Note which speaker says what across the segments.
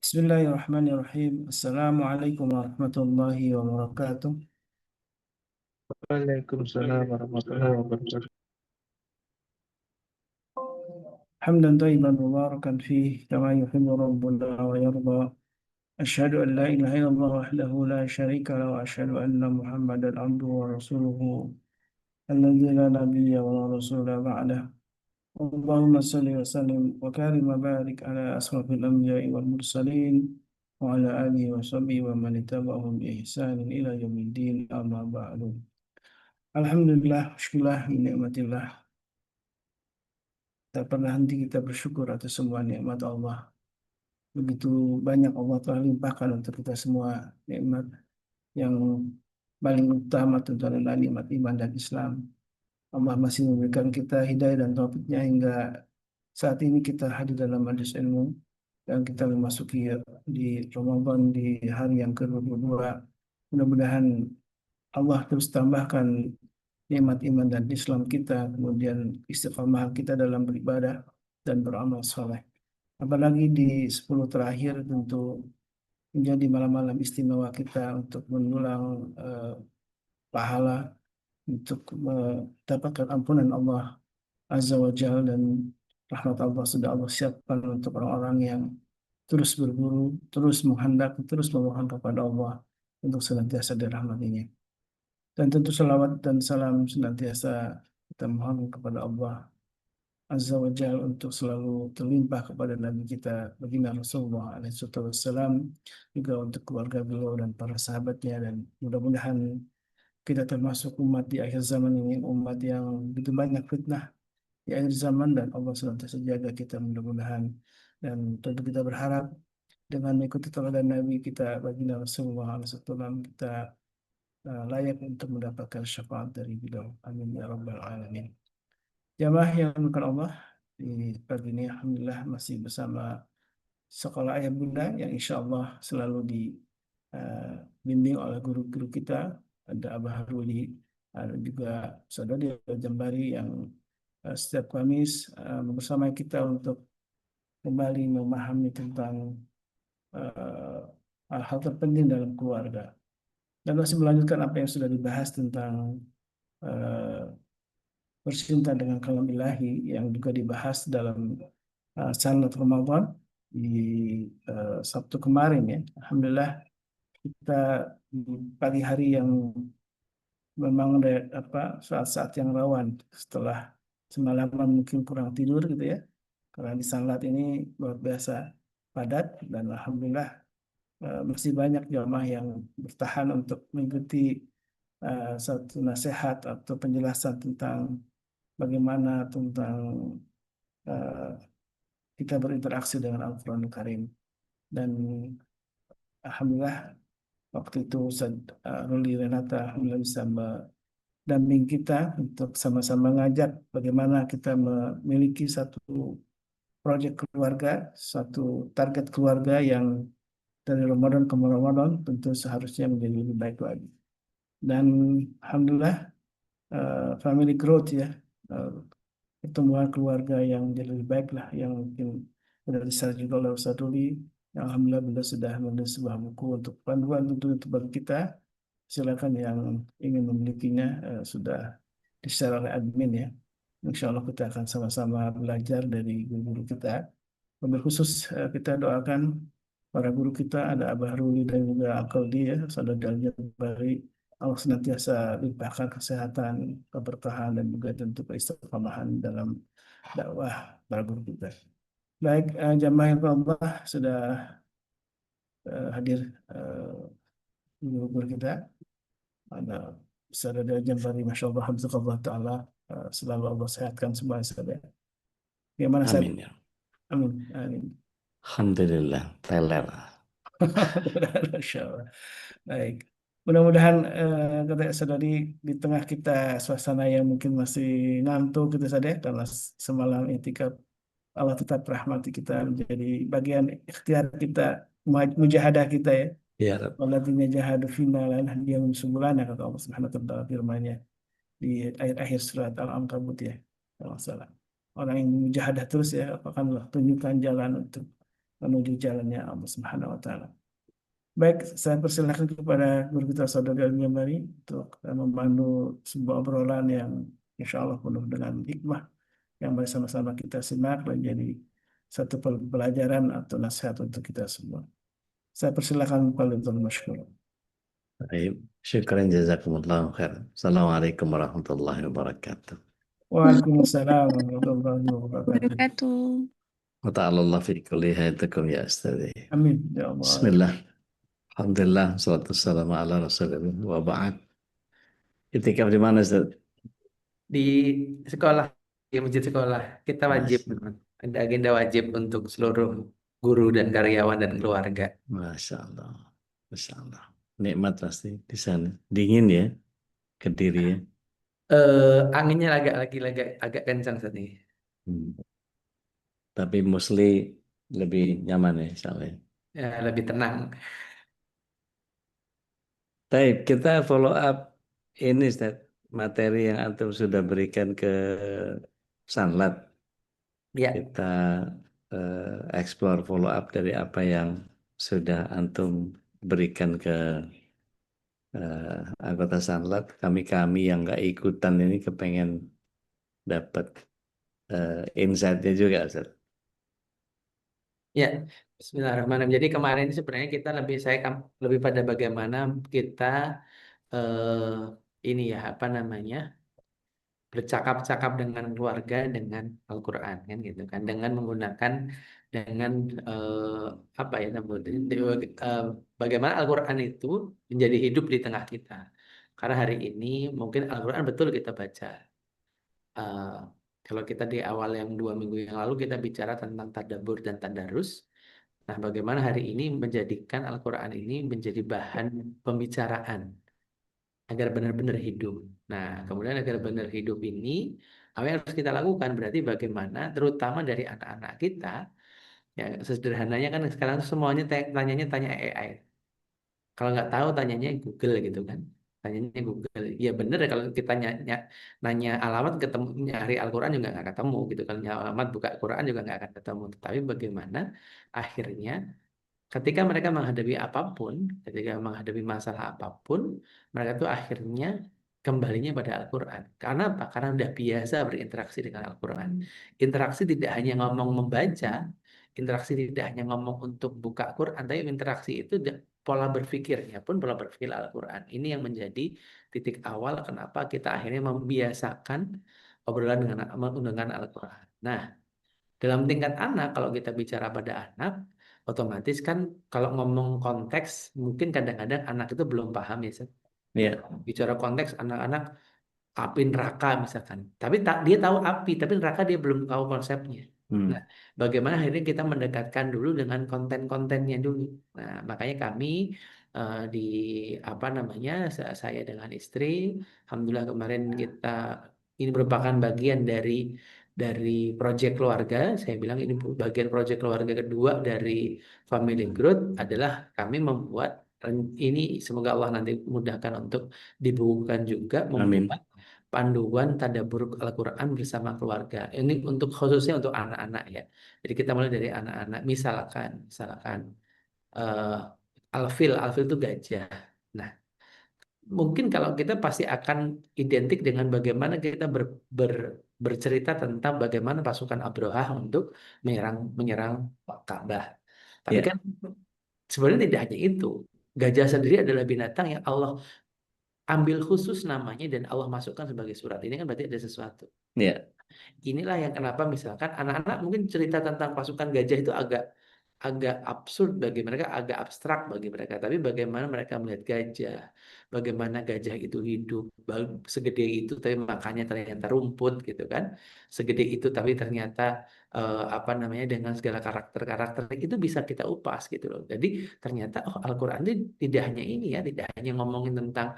Speaker 1: Bismillahirrahmanirrahim. Assalamualaikum warahmatullahi wabarakatuh.
Speaker 2: Waalaikumsalam warahmatullahi wabarakatuh.
Speaker 1: Hamdan tayyiban mubarakan fih kama yuhibbu rabbuna wa yarda. Asyhadu an la ilaha illallah wahdahu la syarika lahu wa asyhadu anna Muhammadan abduhu wa rasuluhu alladzi la nabiyya wa la rasula ba'dah. Allahumma salli wa sallim wa karim wa barik ala asrafil anbiya'i wal mursalin wa ala alihi wa sahbihi wa man ittaba'ahum bi ihsanin ila yaumiddin amma ba'du. Alhamdulillah, syukurlah, nikmatillah. Tak pernah henti kita bersyukur atas semua nikmat Allah. Begitu banyak Allah telah limpahkan untuk kita semua nikmat yang paling utama tentu adalah nikmat iman dan Islam. Allah masih memberikan kita hidayah dan taufiknya hingga saat ini kita hadir dalam majelis ilmu dan kita memasuki di Ramadan di hari yang ke-22. Mudah-mudahan Allah terus tambahkan nikmat iman dan Islam kita, kemudian istiqamah kita dalam beribadah dan beramal saleh. Apalagi di 10 terakhir tentu menjadi malam-malam istimewa kita untuk mengulang pahala, untuk mendapatkan ampunan Allah Azza wa Jalla dan rahmat Allah sudah Allah siapkan untuk orang-orang yang terus berburu, terus menghendak, terus memohon kepada Allah untuk senantiasa dirahmatinya. Dan tentu salawat dan salam senantiasa kita mohon kepada Allah Azza wa Jalla untuk selalu terlimpah kepada Nabi kita baginda Rasulullah SAW, juga untuk keluarga beliau dan para sahabatnya, dan mudah-mudahan kita termasuk umat di akhir zaman ini, umat yang begitu banyak fitnah di akhir zaman, dan Allah senantiasa jaga kita mudah-mudahan. Dan tentu kita berharap dengan mengikuti teladan Nabi kita baginda Rasulullah SAW, kita layak untuk mendapatkan syafaat dari beliau. Amin ya rabbal alamin. Jamaah yang dimuliakan Allah, di pagi ini alhamdulillah masih bersama sekolah ayah bunda yang insya Allah selalu dibimbing oleh guru-guru kita. Ada Abah Haruli, ada juga saudari Jambari yang setiap Kamis bersama kita untuk kembali memahami tentang eh, hal-hal terpenting dalam keluarga. Dan masih melanjutkan apa yang sudah dibahas tentang eh, bercinta dengan kalam ilahi yang juga dibahas dalam sanad Ramadan di Sabtu kemarin ya. Alhamdulillah kita di pagi hari yang memang ada saat-saat yang rawan setelah semalaman mungkin kurang tidur gitu ya. Karena di sanad ini luar biasa padat, dan alhamdulillah masih banyak jamaah yang bertahan untuk mengikuti satu nasihat atau penjelasan tentang bagaimana tentang eh, kita berinteraksi dengan Al-Quranul Karim. Dan alhamdulillah waktu itu Ustaz Ruli Renata alhamdulillah bisa mendamping kita untuk sama-sama mengajak bagaimana kita memiliki satu proyek keluarga, satu target keluarga yang dari Ramadan ke Ramadan tentu seharusnya menjadi lebih baik lagi. Dan alhamdulillah family growth ya, eh, pertumbuhan keluarga yang jadi lebih baik lah, yang mungkin sudah disarankan juga oleh Ustaz Ruli. Yang alhamdulillah beliau sudah menulis sebuah buku untuk panduan tentu untuk bagi kita. Silakan yang ingin memilikinya, sudah di-share oleh admin ya. Insya Allah kita akan sama-sama belajar dari guru-guru kita. Wabil khusus kita doakan para guru kita, ada Abah Ruli dan juga Akaldi ya, Saudara Jabari. Allah senantiasa limpahkan kesehatan, keberkahan, dan juga tentu keistiqomahan dalam dakwah para guru kita. Baik, jamaah yang Allah sudah hadir guru-guru kita. Ada Saudara Jabari, Masya Allah, Hamzulillah Ta'ala, selalu Allah sehatkan semua saudara. Bagaimana Ustaz?
Speaker 2: Amin ya.
Speaker 1: Amin. Amin.
Speaker 2: Alhamdulillah, teler.
Speaker 1: Masya Allah. Baik. Mudah-mudahan kata saudari di tengah kita suasana yang mungkin masih ngantuk gitu saja karena semalam itikaf, Allah tetap rahmati kita menjadi bagian ikhtiar kita, mujahadah kita ya.
Speaker 2: Ya Rab.
Speaker 1: Walladzina jahadu fina lanahdiyahum subulana, kata Allah Subhanahu wa taala firman-Nya di akhir surat Al-Ankabut ya. Kalau nggak salah. Orang yang mujahadah terus ya, akan tunjukkan jalan untuk menuju jalannya Allah Subhanahu wa taala. Baik, saya persilahkan kepada guru kita Saudara Mari untuk memandu sebuah obrolan yang insya Allah penuh dengan hikmah yang mari sama-sama kita simak dan jadi satu pelajaran atau nasihat untuk kita semua. Saya persilahkan Pak Lidul Masykur.
Speaker 2: Baik, syukran jazakumullah khair. Assalamualaikum warahmatullahi wabarakatuh.
Speaker 1: Waalaikumsalam warahmatullahi wabarakatuh.
Speaker 3: Wabarakatuh.
Speaker 2: Wa ta'ala fi kulli hayatikum ya Ustadz.
Speaker 1: Amin ya Allah.
Speaker 2: Bismillah. Alhamdulillah, salatu wassalamu ala rasulillah wa ba'd. Itikaf di mana Ustaz?
Speaker 4: Di sekolah, di masjid sekolah, kita wajib,
Speaker 2: Masya,
Speaker 4: ada agenda wajib untuk seluruh guru dan karyawan dan keluarga.
Speaker 2: Masya Allah. Masya Allah. Nikmat pasti di sana. Dingin ya, Kediri ya.
Speaker 4: Anginnya agak kencang saat ini.
Speaker 2: Hmm. Tapi mostly lebih nyaman ya, insya Allah.
Speaker 4: Ya, lebih tenang.
Speaker 2: Baik, kita follow up ini Ustaz, materi yang antum sudah berikan ke Sanlat.
Speaker 4: Ya,
Speaker 2: Kita explore follow up dari apa yang sudah antum berikan ke anggota Sanlat. Kami yang nggak ikutan ini kepengen dapat insight-nya juga, Ustaz.
Speaker 4: ya. Bismillahirrahmanirrahim. Jadi kemarin sebenarnya kita lebih pada bagaimana kita ini ya apa namanya bercakap-cakap dengan keluarga dengan Al-Quran kan gitu kan dengan menggunakan dengan apa ya namanya bagaimana Al-Quran itu menjadi hidup di tengah kita karena hari ini mungkin Al-Quran betul kita baca. Eh, Kalau kita di awal yang 2 minggu yang lalu kita bicara tentang tadabbur dan tadarus. Nah, bagaimana hari ini menjadikan Al-Quran ini menjadi bahan pembicaraan agar benar-benar hidup. Nah, kemudian agar benar hidup ini, apa yang harus kita lakukan berarti bagaimana, terutama dari anak-anak kita, ya sederhananya kan sekarang semuanya tanya AI. Kalau nggak tahu tanyanya Google gitu kan, tanyanya Google. Ya benar ya kalau kita nanya alamat ketemu nyari Al-Quran juga nggak ketemu gitu kan, nyari alamat buka Quran juga nggak akan ketemu. Tapi bagaimana akhirnya ketika mereka menghadapi apapun, ketika menghadapi masalah apapun, mereka tuh akhirnya kembalinya pada Al-Quran. Karena apa? Karena udah biasa berinteraksi dengan Al-Quran. Interaksi tidak hanya ngomong membaca, interaksi tidak hanya ngomong untuk buka Quran, tapi interaksi itu pola berpikirnya pun pola berpikir Al-Quran. Ini yang menjadi titik awal kenapa kita akhirnya membiasakan obrolan dengan Al-Quran. Nah, dalam tingkat anak, kalau kita bicara pada anak, otomatis kan kalau ngomong konteks, mungkin kadang-kadang anak itu belum paham ya, Seth.
Speaker 2: Ya,
Speaker 4: Bicara konteks anak-anak api neraka misalkan. Tapi dia tahu api, tapi neraka dia belum tahu konsepnya. Nah, bagaimana akhirnya kita mendekatkan dulu dengan konten-kontennya dulu. Nah, makanya kami di apa namanya, saya dengan istri, alhamdulillah kemarin kita ini merupakan bagian dari proyek keluarga. Saya bilang ini bagian proyek keluarga kedua dari Family Growth adalah kami membuat ini semoga Allah nanti mudahkan untuk dibukukan juga
Speaker 2: amin.
Speaker 4: membuat panduan tadabbur Al-Quran bersama keluarga. Ini untuk khususnya untuk anak-anak ya. Jadi kita mulai dari anak-anak. Misalkan Alfil itu gajah. Nah, mungkin kalau kita pasti akan identik dengan bagaimana kita bercerita tentang bagaimana pasukan Abraha untuk menyerang Ka'bah. Tapi
Speaker 2: Ya,
Speaker 4: kan sebenarnya tidak hanya itu. Gajah sendiri adalah binatang yang Allah ambil khusus namanya dan Allah masukkan sebagai surat. Ini kan berarti ada sesuatu.
Speaker 2: ya,
Speaker 4: Inilah yang kenapa misalkan anak-anak mungkin cerita tentang pasukan gajah itu agak agak absurd bagi mereka, agak abstrak bagi mereka. Tapi bagaimana mereka melihat gajah, bagaimana gajah itu hidup, segede itu tapi makannya ternyata rumput gitu kan, segede itu tapi ternyata apa namanya dengan segala karakter-karakter itu bisa kita upas gitu loh. Jadi ternyata Al-Quran itu tidak hanya ini ya, tidak hanya ngomongin tentang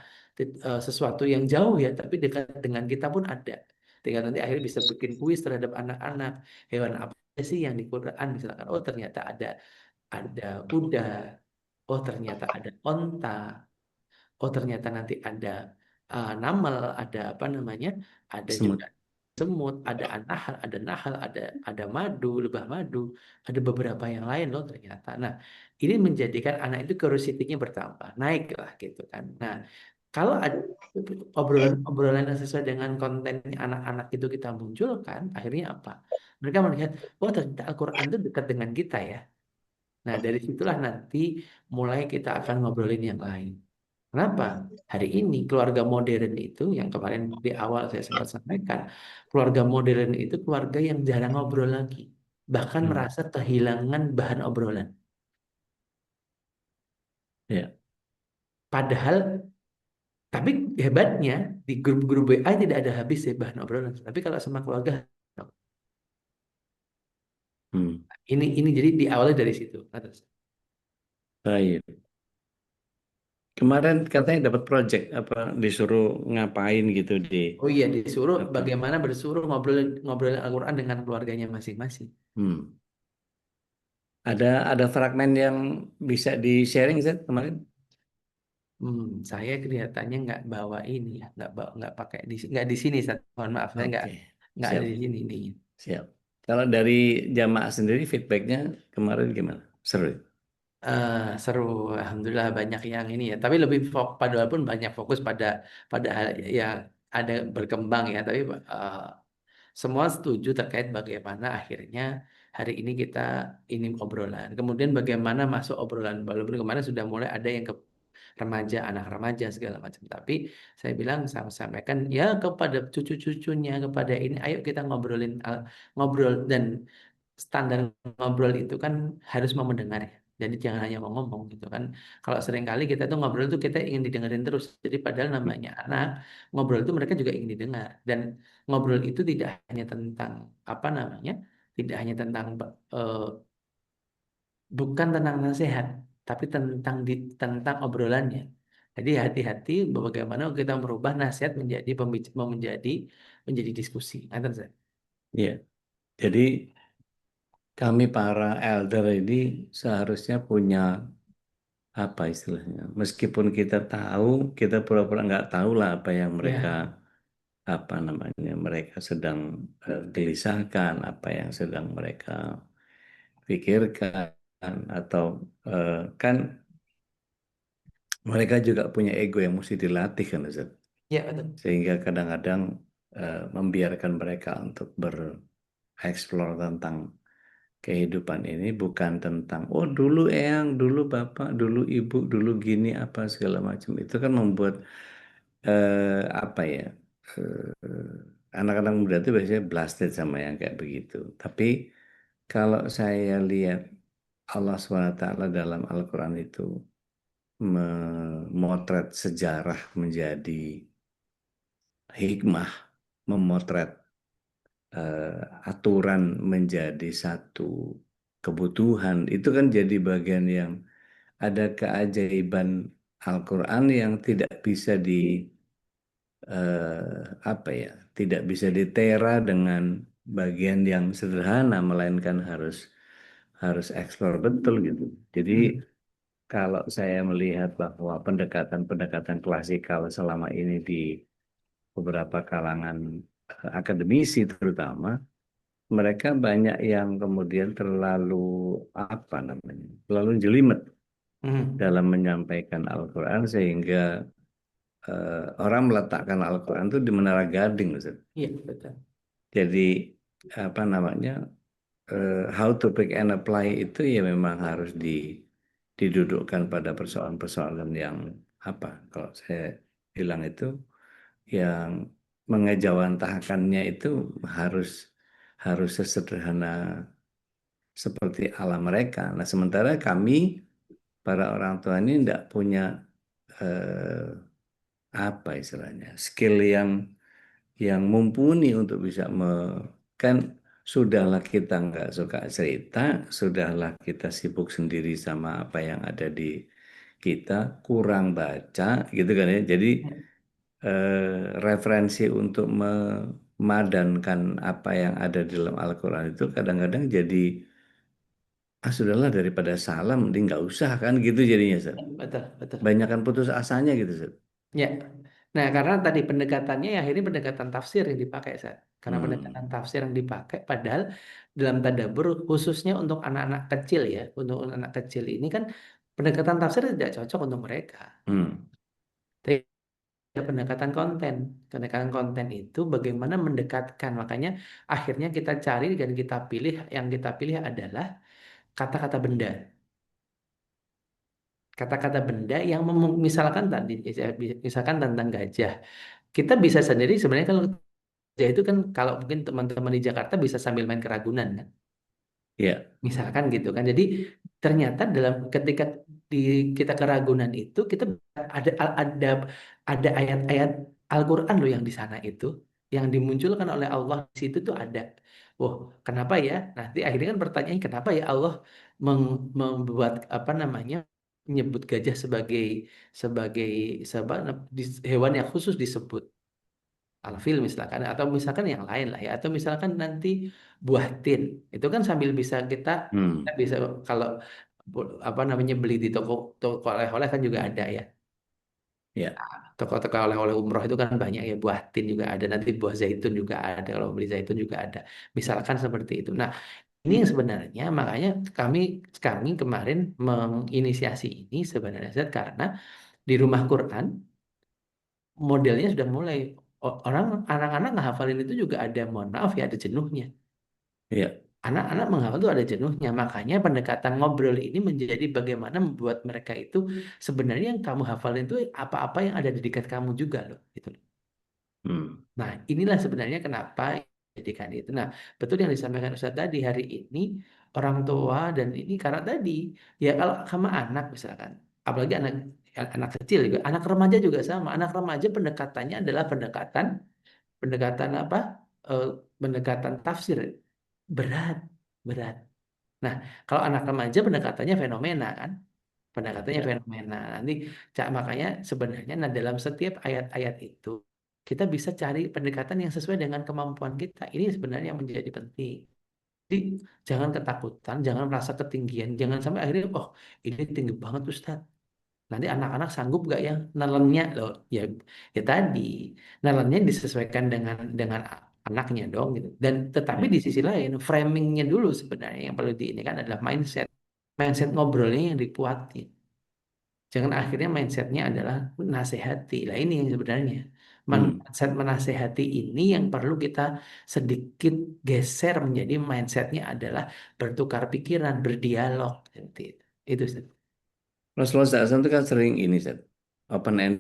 Speaker 4: sesuatu yang jauh ya, tapi dekat dengan kita pun ada. Tinggal nanti akhirnya bisa bikin kuis terhadap anak-anak. Hewan apa sih yang di Quran misalkan? Oh ternyata ada kuda. Oh ternyata ada onta. Oh ternyata nanti ada namal, ada apa namanya? Ada
Speaker 2: semut.
Speaker 4: juga semut, ada nahal, ada madu, lebah madu, ada beberapa yang lain loh ternyata. Nah, ini menjadikan anak itu curiosity-nya bertambah, naik lah gitu kan. Nah, kalau ada obrolan-obrolan yang sesuai dengan konten anak-anak itu kita munculkan, akhirnya apa? Mereka melihat, oh ternyata Al-Quran itu dekat dengan kita ya. Nah, dari situlah nanti mulai kita akan ngobrolin yang lain. Kenapa? Hari ini keluarga modern itu yang kemarin di awal saya sempat sampaikan, keluarga modern itu keluarga yang jarang ngobrol lagi, bahkan
Speaker 2: Hmm.
Speaker 4: merasa kehilangan bahan obrolan.
Speaker 2: Ya.
Speaker 4: Padahal, tapi hebatnya di grup-grup WA tidak ada habis ya bahan obrolan. Tapi kalau sama keluarga,
Speaker 2: Hmm.
Speaker 4: ini jadi diawali dari situ.
Speaker 2: Baik. Kemarin katanya dapat project apa disuruh ngapain gitu di
Speaker 4: Oh iya, disuruh
Speaker 2: apa?
Speaker 4: bagaimana bersuruh ngobrolin ngobrolin Al-Quran dengan keluarganya masing-masing.
Speaker 2: Hmm. Ada fragmen yang bisa di-sharing Zat, kemarin?
Speaker 4: Saya kelihatannya nggak bawa ini ya, nggak pakai nggak di sini. Mohon maaf, saya
Speaker 2: Oke,
Speaker 4: nggak ada
Speaker 2: siap,
Speaker 4: di sini nih.
Speaker 2: siap. Kalau dari jamaah sendiri feedbacknya kemarin gimana? Seru?
Speaker 4: Seru, alhamdulillah banyak yang ini ya. Tapi lebih padahal pun banyak fokus pada pada hal yang ada berkembang ya. Tapi semua setuju terkait bagaimana akhirnya hari ini kita ini obrolan. Kemudian bagaimana masuk obrolan. Walaupun kemarin sudah mulai ada yang ke remaja, anak remaja segala macam. Tapi saya bilang saya sampaikan ya kepada cucu-cucunya, kepada ini, ayo kita ngobrolin ngobrol dan standar ngobrol itu kan harus mau mendengar ya. Jadi jangan hanya mau ngomong gitu kan. Kalau seringkali kita tuh ngobrol tuh kita ingin didengarin terus. Jadi padahal namanya anak ngobrol itu mereka juga ingin didengar. Dan ngobrol itu tidak hanya tentang apa namanya, tidak hanya tentang eh, bukan tentang nasihat, tapi tentang obrolannya. Jadi hati-hati bagaimana kita merubah nasihat menjadi menjadi diskusi. Ngerti, Zak?
Speaker 2: Iya. Jadi kami para elder ini seharusnya punya apa istilahnya? Meskipun kita tahu, kita pura-pura nggak tahu lah apa yang mereka
Speaker 4: Ya.
Speaker 2: apa namanya mereka sedang gelisahkan, apa yang sedang mereka pikirkan atau kan mereka juga punya ego yang mesti dilatih kan Ustaz.
Speaker 4: Ya, betul.
Speaker 2: Sehingga kadang-kadang membiarkan mereka untuk bereksplor tentang kehidupan ini bukan tentang oh dulu eyang, dulu bapak, dulu ibu, dulu gini apa segala macam. Itu kan membuat apa ya anak-anak muda itu biasanya blasted sama yang kayak begitu. Tapi kalau saya lihat Allah SWT dalam Al-Quran itu memotret sejarah menjadi hikmah, memotret aturan menjadi satu kebutuhan, itu kan jadi bagian yang ada keajaiban Al-Quran yang tidak bisa apa ya, tidak bisa ditera dengan bagian yang sederhana, melainkan harus harus eksplor betul gitu. Jadi kalau saya melihat bahwa pendekatan-pendekatan klasikal selama ini di beberapa kalangan akademisi terutama, mereka banyak yang kemudian terlalu apa namanya, terlalu jelimet
Speaker 4: Hmm.
Speaker 2: dalam menyampaikan Al-Quran sehingga orang meletakkan Al-Quran itu di menara gading, Ustaz.
Speaker 4: Iya, betul.
Speaker 2: Jadi apa namanya how to pick and apply itu ya memang harus didudukkan pada persoalan-persoalan yang apa kalau saya bilang itu yang mengejawantahkannya itu harus harus sesederhana seperti ala mereka. Nah, sementara kami para orang tua ini tidak punya eh, apa istilahnya skill yang mumpuni untuk bisa kan sudahlah kita nggak suka cerita, sudahlah kita sibuk sendiri sama apa yang ada di kita, kurang baca gitu kan ya. Jadi referensi untuk memadankan apa yang ada di dalam Al-Quran itu kadang-kadang jadi sudahlah daripada salah mending nggak usah kan gitu jadinya Ustaz.
Speaker 4: Betul, betul.
Speaker 2: Banyakan putus asanya gitu Ustaz.
Speaker 4: Ya. Nah, karena tadi pendekatannya ya akhirnya pendekatan tafsir yang dipakai, Sat. Karena pendekatan tafsir yang dipakai, padahal dalam tadabbur khususnya untuk anak-anak kecil ya, untuk anak kecil ini kan pendekatan tafsir tidak cocok untuk mereka.
Speaker 2: Hmm.
Speaker 4: Tapi ada pendekatan konten. Pendekatan konten itu bagaimana mendekatkan. Makanya akhirnya kita cari dan kita pilih, yang kita pilih adalah kata-kata benda. Kata-kata benda yang misalkan tadi, misalkan tentang gajah. Kita bisa sendiri sebenarnya kalau gajah itu kan kalau mungkin teman-teman di Jakarta bisa sambil main ke Ragunan kan.
Speaker 2: Ya.
Speaker 4: Misalkan gitu kan. Jadi ternyata dalam ketika di kita ke Ragunan itu kita ada ada ada ayat-ayat Al-Qur'an loh yang di sana itu yang dimunculkan oleh Allah di situ tuh ada. Wah, kenapa ya? Nanti akhirnya kan pertanyaan kenapa ya Allah membuat apa namanya menyebut gajah sebagai sebagai hewan yang khusus disebut. Alfil misalkan atau misalkan yang lain lah ya atau misalkan nanti buah tin itu kan sambil bisa kita
Speaker 2: Hmm.
Speaker 4: bisa kalau apa namanya beli di toko toko oleh-oleh kan juga ada ya
Speaker 2: Ya.
Speaker 4: toko-toko oleh-oleh umroh itu kan banyak ya buah tin juga ada nanti buah zaitun juga ada kalau beli zaitun juga ada misalkan seperti itu. Nah ini yang sebenarnya makanya kami kami kemarin menginisiasi ini sebenarnya Zat, karena di rumah Quran modelnya sudah mulai orang anak-anak ngehafalin itu juga ada mohon maaf ya ada jenuhnya.
Speaker 2: Ya.
Speaker 4: Anak-anak menghafal itu ada jenuhnya. Makanya pendekatan ngobrol ini menjadi bagaimana membuat mereka itu sebenarnya yang kamu hafalin itu apa-apa yang ada di dekat kamu juga loh. Gitu.
Speaker 2: Hmm.
Speaker 4: Nah, inilah sebenarnya kenapa jadikan itu. Nah, betul yang disampaikan Ustaz tadi hari ini orang tua dan ini karena tadi ya kalau sama anak misalkan, apalagi anak anak kecil juga, anak remaja juga sama. Anak remaja pendekatannya adalah pendekatan pendekatan apa? Eh, pendekatan tafsir berat, berat. Nah, kalau anak remaja pendekatannya fenomena kan? Pendekatannya
Speaker 2: Ya.
Speaker 4: fenomena. Nanti makanya sebenarnya nah dalam setiap ayat-ayat itu kita bisa cari pendekatan yang sesuai dengan kemampuan kita. Ini sebenarnya yang menjadi penting. Jadi jangan ketakutan, jangan merasa ketinggian, jangan sampai akhirnya oh ini tinggi banget Ustaz. Nanti anak-anak sanggup gak ya nelennya loh? Ya, ya tadi nelennya disesuaikan dengan anaknya dong gitu. Dan tetapi
Speaker 2: Ya.
Speaker 4: di sisi lain framingnya dulu sebenarnya yang perlu di ini kan adalah mindset. Mindset ngobrolnya yang dikuatin. Jangan akhirnya mindsetnya adalah menasehati. Lah ini yang sebenarnya.
Speaker 2: Hmm.
Speaker 4: Mindset menasehati ini yang perlu kita sedikit geser menjadi mindsetnya adalah bertukar pikiran, berdialog. Seperti itu. Itu Ustaz.
Speaker 2: Rasulullah SAW itu kan sering ini, Zat, open end.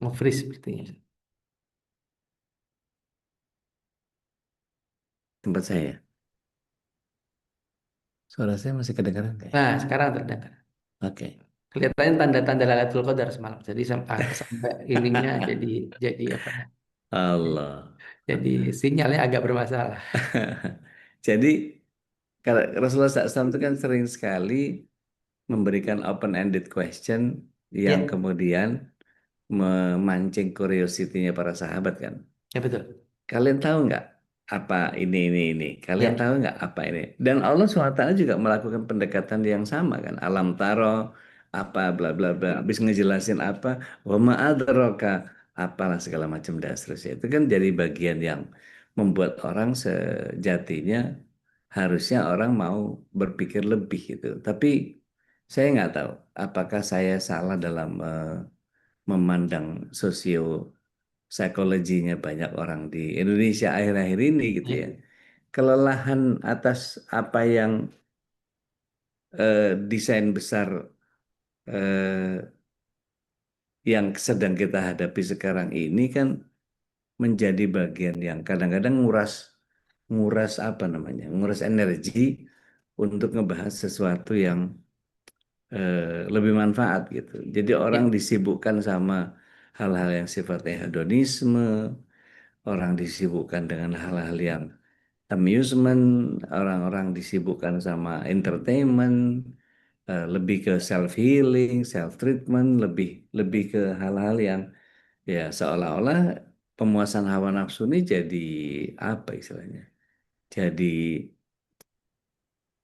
Speaker 4: Nge-freeze sepertinya.
Speaker 2: Tempat saya. Suara saya masih kedengaran nggak ya?
Speaker 4: Nah, sekarang terdengar.
Speaker 2: Oke.
Speaker 4: Kelihatannya tanda-tanda Lailatul Qadar semalam. Jadi sampai ininya jadi apa?
Speaker 2: Allah.
Speaker 4: Jadi sinyalnya agak bermasalah.
Speaker 2: Jadi kalau Rasulullah SAW itu kan sering sekali memberikan open-ended question yang
Speaker 4: Ya,
Speaker 2: kemudian memancing curiosity-nya para sahabat kan.
Speaker 4: ya betul.
Speaker 2: Kalian tahu nggak apa ini? Kalian
Speaker 4: Ya,
Speaker 2: tahu nggak apa ini? Dan Allah SWT juga melakukan pendekatan yang sama kan. Alam taro, apa bla bla bla. Habis ngejelasin apa, wa ma adraka, apalah segala macam dan seterusnya. Itu kan jadi bagian yang membuat orang sejatinya harusnya orang mau berpikir lebih gitu. Tapi saya nggak tahu apakah saya salah dalam memandang sosio psikologinya banyak orang di Indonesia akhir-akhir ini gitu
Speaker 4: ya,
Speaker 2: ya. Kelelahan atas apa yang desain besar eh, yang sedang kita hadapi sekarang ini kan menjadi bagian yang kadang-kadang nguras nguras apa namanya, nguras energi untuk ngebahas sesuatu yang lebih manfaat gitu. Jadi orang
Speaker 4: ya,
Speaker 2: disibukkan sama hal-hal yang sifatnya hedonisme, orang disibukkan dengan hal-hal yang amusement, orang-orang disibukkan sama entertainment, lebih ke self healing, self treatment, lebih lebih ke hal-hal yang ya seolah-olah pemuasan hawa nafsu ini jadi apa istilahnya? Jadi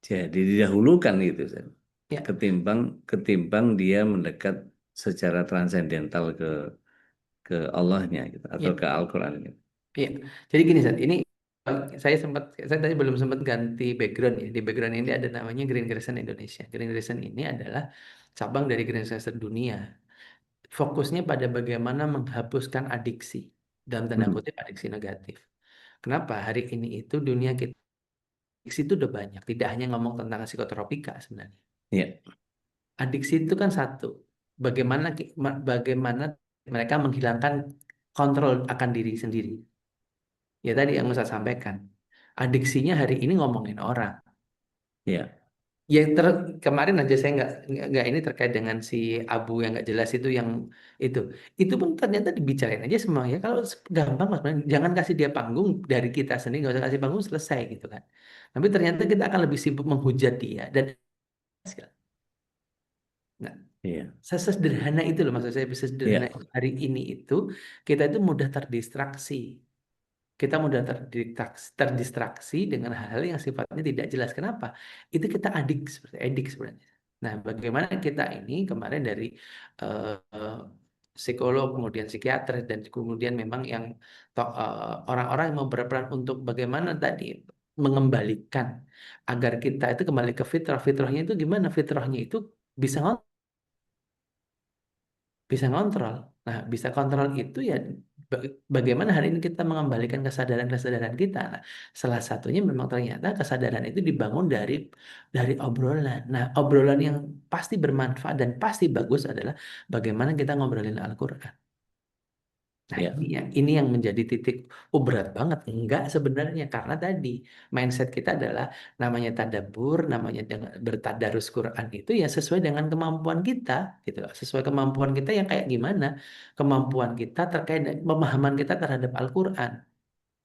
Speaker 2: jadi didahulukan gitu. Sen.
Speaker 4: Ya,
Speaker 2: ketimbang dia mendekat secara transendental ke Allahnya gitu atau
Speaker 4: ya,
Speaker 2: ke Al-Qur'an gitu.
Speaker 4: ya. Jadi gini, Sat, ini saya tadi belum sempat ganti background ya. Di background ini ada namanya Green Crescent Indonesia. Green Crescent ini adalah cabang dari Green Crescent dunia. Fokusnya pada bagaimana menghapuskan adiksi, dalam tanda
Speaker 2: Hmm,
Speaker 4: kutip adiksi negatif. Kenapa? Hari ini itu dunia kita adiksi itu udah banyak, tidak hanya ngomong tentang psikotropika sebenarnya.
Speaker 2: ya,
Speaker 4: Adiksi itu kan satu, bagaimana mereka menghilangkan kontrol akan diri sendiri. Ya tadi yang saya sampaikan, adiksinya hari ini ngomongin orang.
Speaker 2: ya,
Speaker 4: Ya kemarin aja saya nggak ini terkait dengan si Abu yang nggak jelas itu itu pun ternyata dibicarain aja semuanya. Kalau gampang mas, jangan kasih dia panggung dari kita sendiri, nggak usah kasih panggung, selesai gitu kan. Tapi ternyata kita akan lebih sibuk menghujat dia dan nah,
Speaker 2: iya,
Speaker 4: sesederhana itu loh maksud saya, sesederhana
Speaker 2: iya,
Speaker 4: hari ini itu kita itu mudah terdistraksi. Kita mudah terdistraksi dengan hal-hal yang sifatnya tidak jelas. Kenapa? Itu kita seperti edik sebenarnya. Nah, bagaimana kita ini kemarin dari eh, psikolog, kemudian psikiater, dan kemudian memang yang orang-orang yang mau berperan untuk bagaimana tadi mengembalikan agar kita itu kembali ke fitrah. Fitrahnya itu gimana? Fitrahnya itu bisa bisa ngontrol. Nah, bisa kontrol itu ya bagaimana hari ini kita mengembalikan kesadaran-kesadaran kita. Nah, salah satunya memang ternyata kesadaran itu dibangun dari obrolan. Nah, obrolan yang pasti bermanfaat dan pasti bagus adalah bagaimana kita ngobrolin Al-Qur'an. Nah,
Speaker 2: iya.
Speaker 4: ini yang menjadi titik berat banget. Enggak sebenarnya karena tadi mindset kita adalah namanya tadabbur, namanya dengan bertadarus Quran itu ya sesuai dengan kemampuan kita gitu loh. Sesuai kemampuan kita yang kayak gimana? Kemampuan kita terkait dengan pemahaman kita terhadap Al-Qur'an.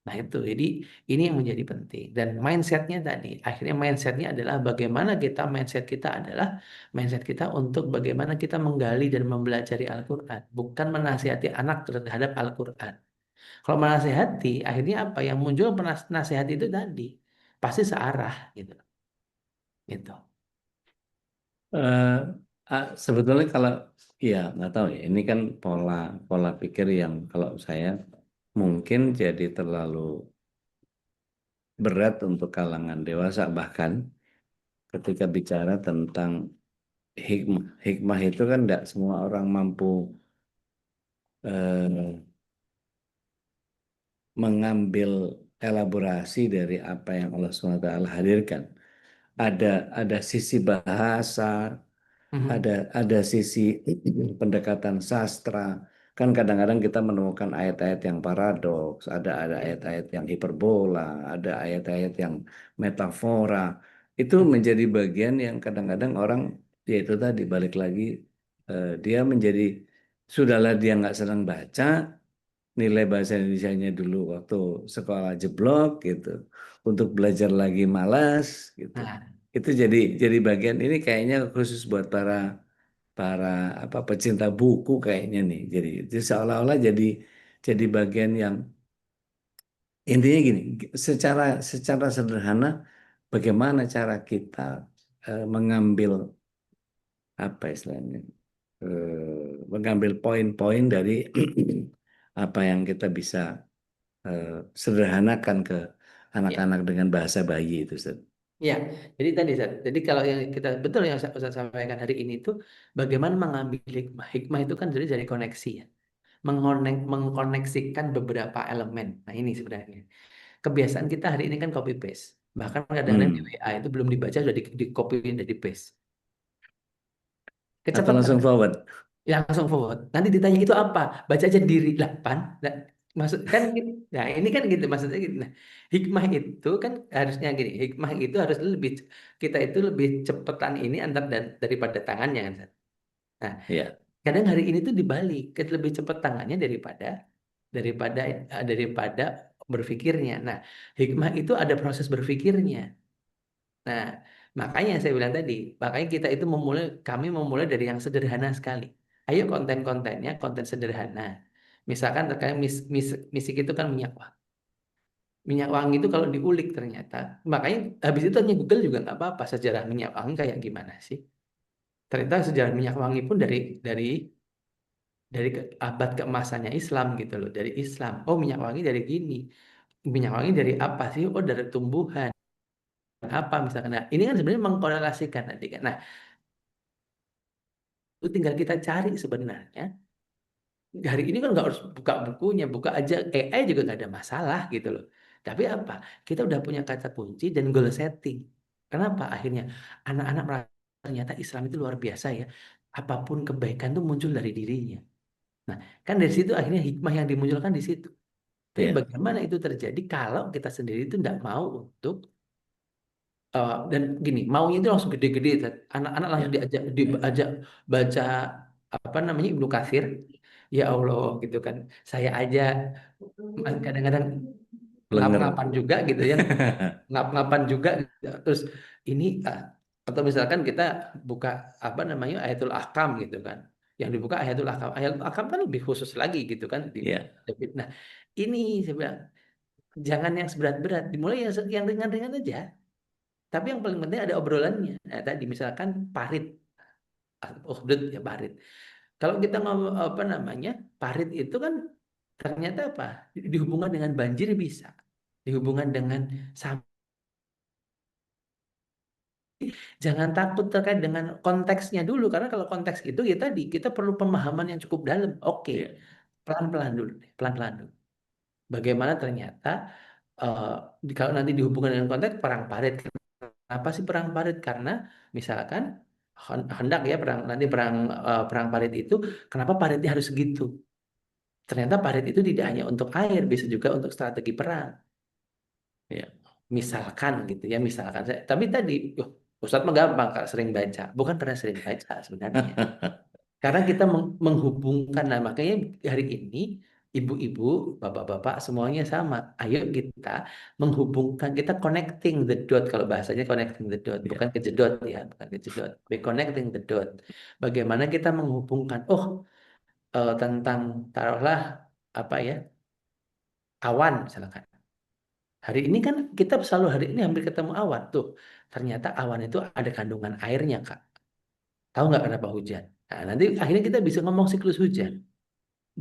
Speaker 4: Nah itu, jadi ini yang menjadi penting. Dan mindsetnya tadi, akhirnya mindsetnya adalah bagaimana mindset kita adalah mindset kita untuk bagaimana kita menggali dan mempelajari Al-Quran. Bukan menasihati anak terhadap Al-Quran. Kalau menasihati, akhirnya apa? Yang muncul nasihat itu tadi, pasti searah gitu. Gitu.
Speaker 2: Eh, sebetulnya kalau ya nggak tahu ya, ini kan pola pola pikir yang kalau saya mungkin jadi terlalu berat untuk kalangan dewasa bahkan ketika bicara tentang hikmah. Hikmah itu kan tidak semua orang mampu eh, mengambil elaborasi dari apa yang Allah SWT hadirkan. Ada sisi bahasa,
Speaker 4: Mhm.
Speaker 2: ada sisi pendekatan sastra. Kan kadang-kadang kita menemukan ayat-ayat yang paradoks, ada
Speaker 4: Ya.
Speaker 2: ayat-ayat yang hiperbola, ada ayat-ayat yang metafora. Itu
Speaker 4: Mhm.
Speaker 2: menjadi bagian yang kadang-kadang orang, yaitu tadi balik lagi, dia menjadi, sudahlah dia nggak senang baca, nilai bahasa Indonesianya dulu waktu sekolah jeblok gitu, untuk belajar lagi malas gitu.
Speaker 4: Nah,
Speaker 2: Itu jadi bagian ini kayaknya khusus buat para para apa pecinta buku kayaknya nih. Jadi seolah-olah jadi bagian yang intinya gini, secara secara sederhana bagaimana cara kita mengambil apa istilahnya mengambil poin-poin dari apa yang kita bisa eh, sederhanakan ke
Speaker 4: ya.
Speaker 2: anak-anak dengan bahasa bayi itu, Ustaz.
Speaker 4: Ya, jadi tadi Zat. Jadi kalau yang kita betul yang saya sampaikan hari ini itu bagaimana mengambil hikmah. Hikmah itu kan dari koneksi ya. Mengkoneksikan beberapa elemen. Nah, ini sebenarnya. Kebiasaan kita hari ini kan copy paste. Bahkan kadang-kadang di
Speaker 2: Hmm.
Speaker 4: WA itu belum dibaca sudah di copy dan di paste.
Speaker 2: Atau
Speaker 4: Kecepatan
Speaker 2: langsung forward.
Speaker 4: langsung forward. Nanti ditanya itu apa? Baca aja diri lah pan. Nah, maksud kan gitu. Nah, ini kan gitu maksudnya gitu. Nah, hikmah itu kan harusnya gini. Hikmah itu harus lebih kita itu lebih cepetan ini antar daripada tangannya kan. Sat. Nah,
Speaker 2: Ya.
Speaker 4: kadang hari ini tuh dibalik, kita lebih cepat tangannya daripada berpikirnya. Nah, hikmah itu ada proses berpikirnya. Nah, makanya saya bilang tadi, makanya kami memulai dari yang sederhana sekali. Ayo konten-kontennya, konten sederhana. Misalkan terkait misi itu kan minyak wangi. Minyak wangi itu kalau diulik ternyata, makanya habis itu tanya Google juga nggak apa-apa sejarah minyak wangi kayak gimana sih. Ternyata sejarah minyak wangi pun dari abad keemasannya Islam gitu loh, dari Islam. Oh, minyak wangi dari gini. Minyak wangi dari apa sih? Oh, dari tumbuhan apa misalkan. Nah, ini kan sebenarnya mengkorelasikan nanti kan. Nah, itu tinggal kita cari sebenarnya. Hari ini kan nggak harus buka bukunya, buka aja AI juga nggak ada masalah gitu loh. Tapi apa? Kita udah punya kata kunci dan goal setting. Kenapa? Akhirnya anak-anak merasa ternyata Islam itu luar biasa ya. Apapun kebaikan tuh muncul dari dirinya. Nah, kan dari situ akhirnya hikmah yang dimunculkan di situ. Tapi
Speaker 2: Ya.
Speaker 4: bagaimana itu terjadi kalau kita sendiri itu tidak mau untuk dan gini, maunya itu langsung gede-gede, anak-anak langsung
Speaker 2: Ya.
Speaker 4: diajak baca apa namanya Ibnu Katsir, ya Allah gitu kan. Saya aja kadang-kadang
Speaker 2: Blenger.
Speaker 4: ngap-ngapan juga gitu ya, ngap-ngapan juga. Terus ini atau misalkan kita buka apa namanya Ayatul Ahkam gitu kan, yang dibuka Ayatul Ahkam kan lebih khusus lagi gitu kan
Speaker 2: Ya.
Speaker 4: nah ini saya bilang jangan yang seberat-berat, dimulai yang ringan-ringan aja, tapi yang paling penting ada obrolannya. Nah, tadi misalkan parit, ukhdud ya parit. Kalau kita ngomong apa namanya, parit itu kan ternyata apa? Dihubungkan dengan banjir bisa, dihubungkan dengan sampah. Jangan takut terkait dengan konteksnya dulu, karena kalau konteks itu ya tadi kita perlu pemahaman yang cukup dalam. Oke,
Speaker 2: Ya.
Speaker 4: pelan-pelan dulu, pelan-pelan dulu. Bagaimana ternyata eh, kalau nanti dihubungkan dengan konteks perang parit. Apa sih perang parit? Karena misalkan hendak ya perang parit itu, kenapa paritnya harus segitu? Ternyata parit itu tidak hanya untuk air, bisa juga untuk strategi perang.
Speaker 2: Ya.
Speaker 4: Misalkan gitu ya, misalkan. Tapi tadi, Ustadz mah gampang Kak, sering baca. Bukan karena sering baca sebenarnya. Karena kita menghubungkan, nah makanya hari ini ibu-ibu, bapak-bapak semuanya sama. Ayo kita menghubungkan, kita connecting the dot, kalau bahasanya connecting the dot,
Speaker 2: Ya.
Speaker 4: bukan kejedot ya, bukan kejedot. We connecting the dot. Bagaimana kita menghubungkan, oh tentang taruhlah apa ya, awan misalkan. Hari ini kan kita selalu hari ini hampir ketemu awan tuh. Ternyata awan itu ada kandungan airnya Kak. Tahu nggak kenapa hujan? Nah, nanti akhirnya kita bisa ngomong siklus hujan.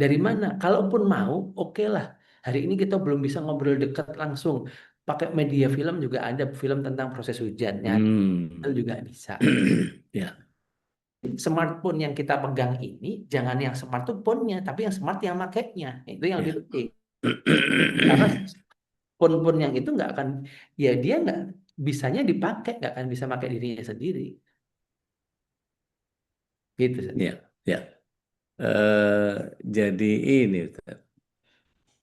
Speaker 4: Dari mana? Kalaupun mau, oke lah. Hari ini kita belum bisa ngobrol dekat langsung. Pakai media film juga ada film tentang proses hujannya. Itu
Speaker 2: Hmm.
Speaker 4: juga bisa.
Speaker 2: Ya.
Speaker 4: Smartphone yang kita pegang ini, jangan yang smartphone-nya, tapi yang smart yang makainya. Itu yang lebih
Speaker 2: Ya.
Speaker 4: penting. Karena phone-phone yang itu nggak akan, ya dia nggak bisanya dipakai, nggak akan bisa pakai dirinya sendiri. Gitu. Seth.
Speaker 2: Ya. Ya. Eh, jadi ini Ustaz,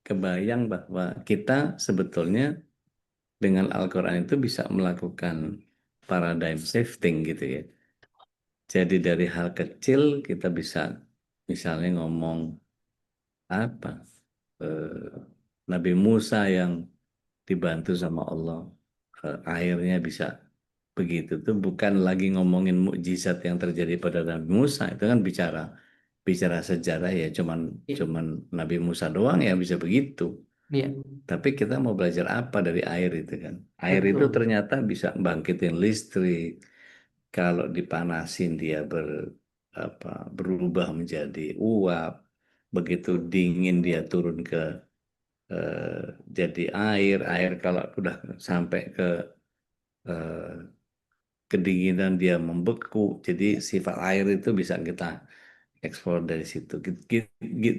Speaker 2: kebayang bahwa kita sebetulnya dengan Al-Quran itu bisa melakukan paradigm shifting gitu ya. Jadi dari hal kecil kita bisa misalnya ngomong apa eh, Nabi Musa yang dibantu sama Allah, airnya bisa begitu tuh bukan lagi ngomongin mukjizat yang terjadi pada Nabi Musa, itu kan bicara bicara sejarah ya, cuman
Speaker 4: Iya,
Speaker 2: cuman Nabi Musa doang yang bisa begitu.
Speaker 4: iya,
Speaker 2: Tapi kita mau belajar apa dari air itu kan? Air itu
Speaker 4: betul.
Speaker 2: ternyata bisa bangkitin listrik. Kalau dipanasin dia apa, berubah menjadi uap. Begitu dingin dia turun ke eh, jadi air. Air kalau udah sampai ke eh, kedinginan dia membeku. Jadi sifat air itu bisa kita eksplor dari situ.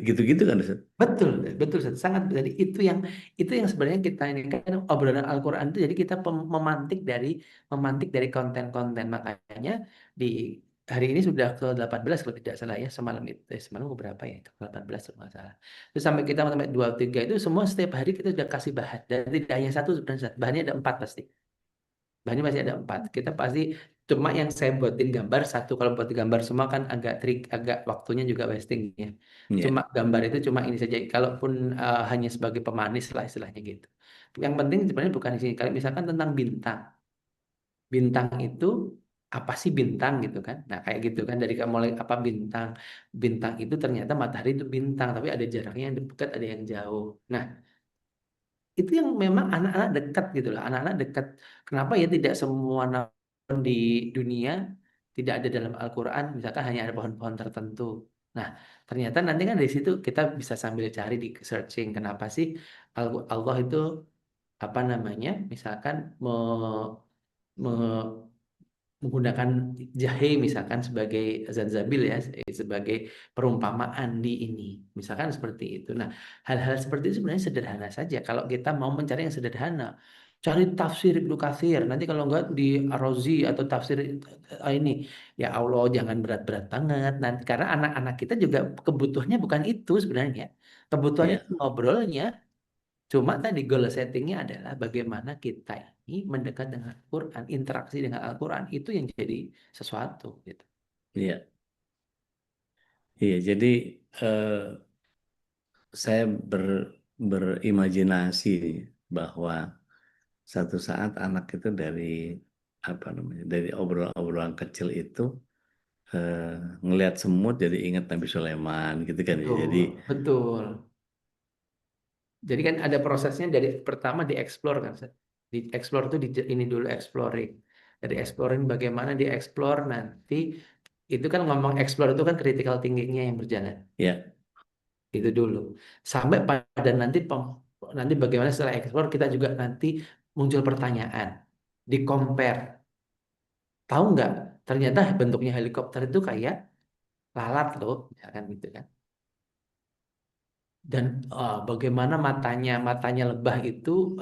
Speaker 2: Gitu-gitu kan, Ustaz?
Speaker 4: Betul, betul, Ustaz. Sangat. Jadi itu yang sebenarnya kita ini kan obrolan Al-Quran itu, jadi kita memantik dari konten-konten. Makanya di hari ini sudah ke 18 kalau tidak salah ya, semalam itu semalam berapa ya, itu 18 kalau nggak salah. Terus sampai kita sampai 23 itu semua setiap hari kita sudah kasih bahan, dan tidak hanya satu sebenarnya, Ustaz. Bahannya ada 4 pasti. Bahannya masih ada 4. Kita pasti cuma yang saya buatin gambar satu. Kalau buat gambar semua kan agak trik, agak waktunya juga wasting ya.
Speaker 2: Ya.
Speaker 4: Cuma gambar itu cuma ini saja. Kalaupun hanya sebagai pemanis lah istilahnya gitu. Yang penting sebenarnya bukan di sini. Kalau misalkan tentang bintang, bintang itu apa sih bintang gitu kan? Nah kayak gitu kan, dari mulai apa bintang, bintang itu ternyata matahari itu bintang, tapi ada jaraknya yang dekat, ada yang jauh. Nah itu yang memang anak-anak dekat gitu loh, anak-anak dekat. Kenapa ya tidak semua namun di dunia tidak ada dalam Al-Quran, misalkan hanya ada pohon-pohon tertentu. Nah, ternyata nanti kan dari situ kita bisa sambil cari di searching kenapa sih Allah itu apa namanya, misalkan me- menggunakan jahe misalkan sebagai zanzabil ya, sebagai perumpamaan di ini, misalkan seperti itu. Nah, hal-hal seperti itu sebenarnya sederhana saja kalau kita mau mencari yang sederhana. Cari tafsir Ibnu Katsir, nanti kalau enggak di Ar-Razi atau tafsir ini, ya Allah jangan berat-berat banget nanti, karena anak-anak kita juga kebutuhannya bukan itu sebenarnya, kebutuhannya
Speaker 2: Ya,
Speaker 4: ngobrolnya. Cuma tadi goal settingnya adalah bagaimana kita ini mendekat dengan Al-Quran, interaksi dengan Al-Quran itu yang jadi sesuatu gitu.
Speaker 2: iya, iya. Jadi eh, saya berimajinasi bahwa satu saat anak itu dari apa namanya, dari obrolan-obrolan kecil itu eh, ngelihat semut jadi ingat Nabi Sulaiman gitu kan ya. Jadi
Speaker 4: Betul, betul. Jadi kan ada prosesnya dari pertama dieksplor kan. Dieksplor itu ini dulu exploring. Dari exploring bagaimana dieksplor nanti itu kan ngomong explore itu kan critical thinking-nya yang berjalan.
Speaker 2: ya,
Speaker 4: Itu dulu. Sampai pada nanti bagaimana setelah explore kita juga nanti muncul pertanyaan. Di compare. Tahu nggak? Ternyata bentuknya helikopter itu kayak lalat loh, misalkan gitu kan. Dan bagaimana matanya lebah itu,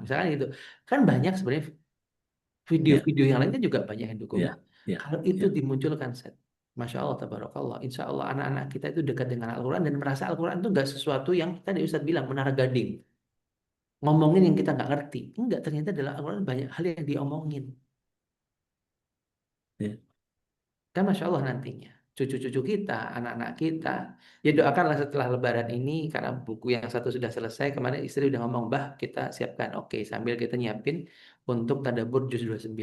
Speaker 4: misalkan gitu. Kan banyak sebenarnya
Speaker 2: ya,
Speaker 4: video-video yang lainnya juga banyak yang dukung. Nah,
Speaker 2: ya, ya,
Speaker 4: kalau itu
Speaker 2: ya.
Speaker 4: dimunculkan, Masya Allah, tabarakallah. Insya Allah anak-anak kita itu dekat dengan Al-Quran dan merasa Al-Quran itu nggak sesuatu yang tadi Ustadz bilang menara gading. Ngomongin yang kita nggak ngerti. Enggak, ternyata dalam Al-Quran banyak hal yang diomongin.
Speaker 2: Ya.
Speaker 4: Kan Masya Allah nantinya. Cucu-cucu kita, anak-anak kita. Ya doakanlah setelah Lebaran ini, karena buku yang satu sudah selesai. Kemarin istri udah ngomong, bah kita siapkan. Oke, sambil kita nyiapin untuk tadabur juz 29.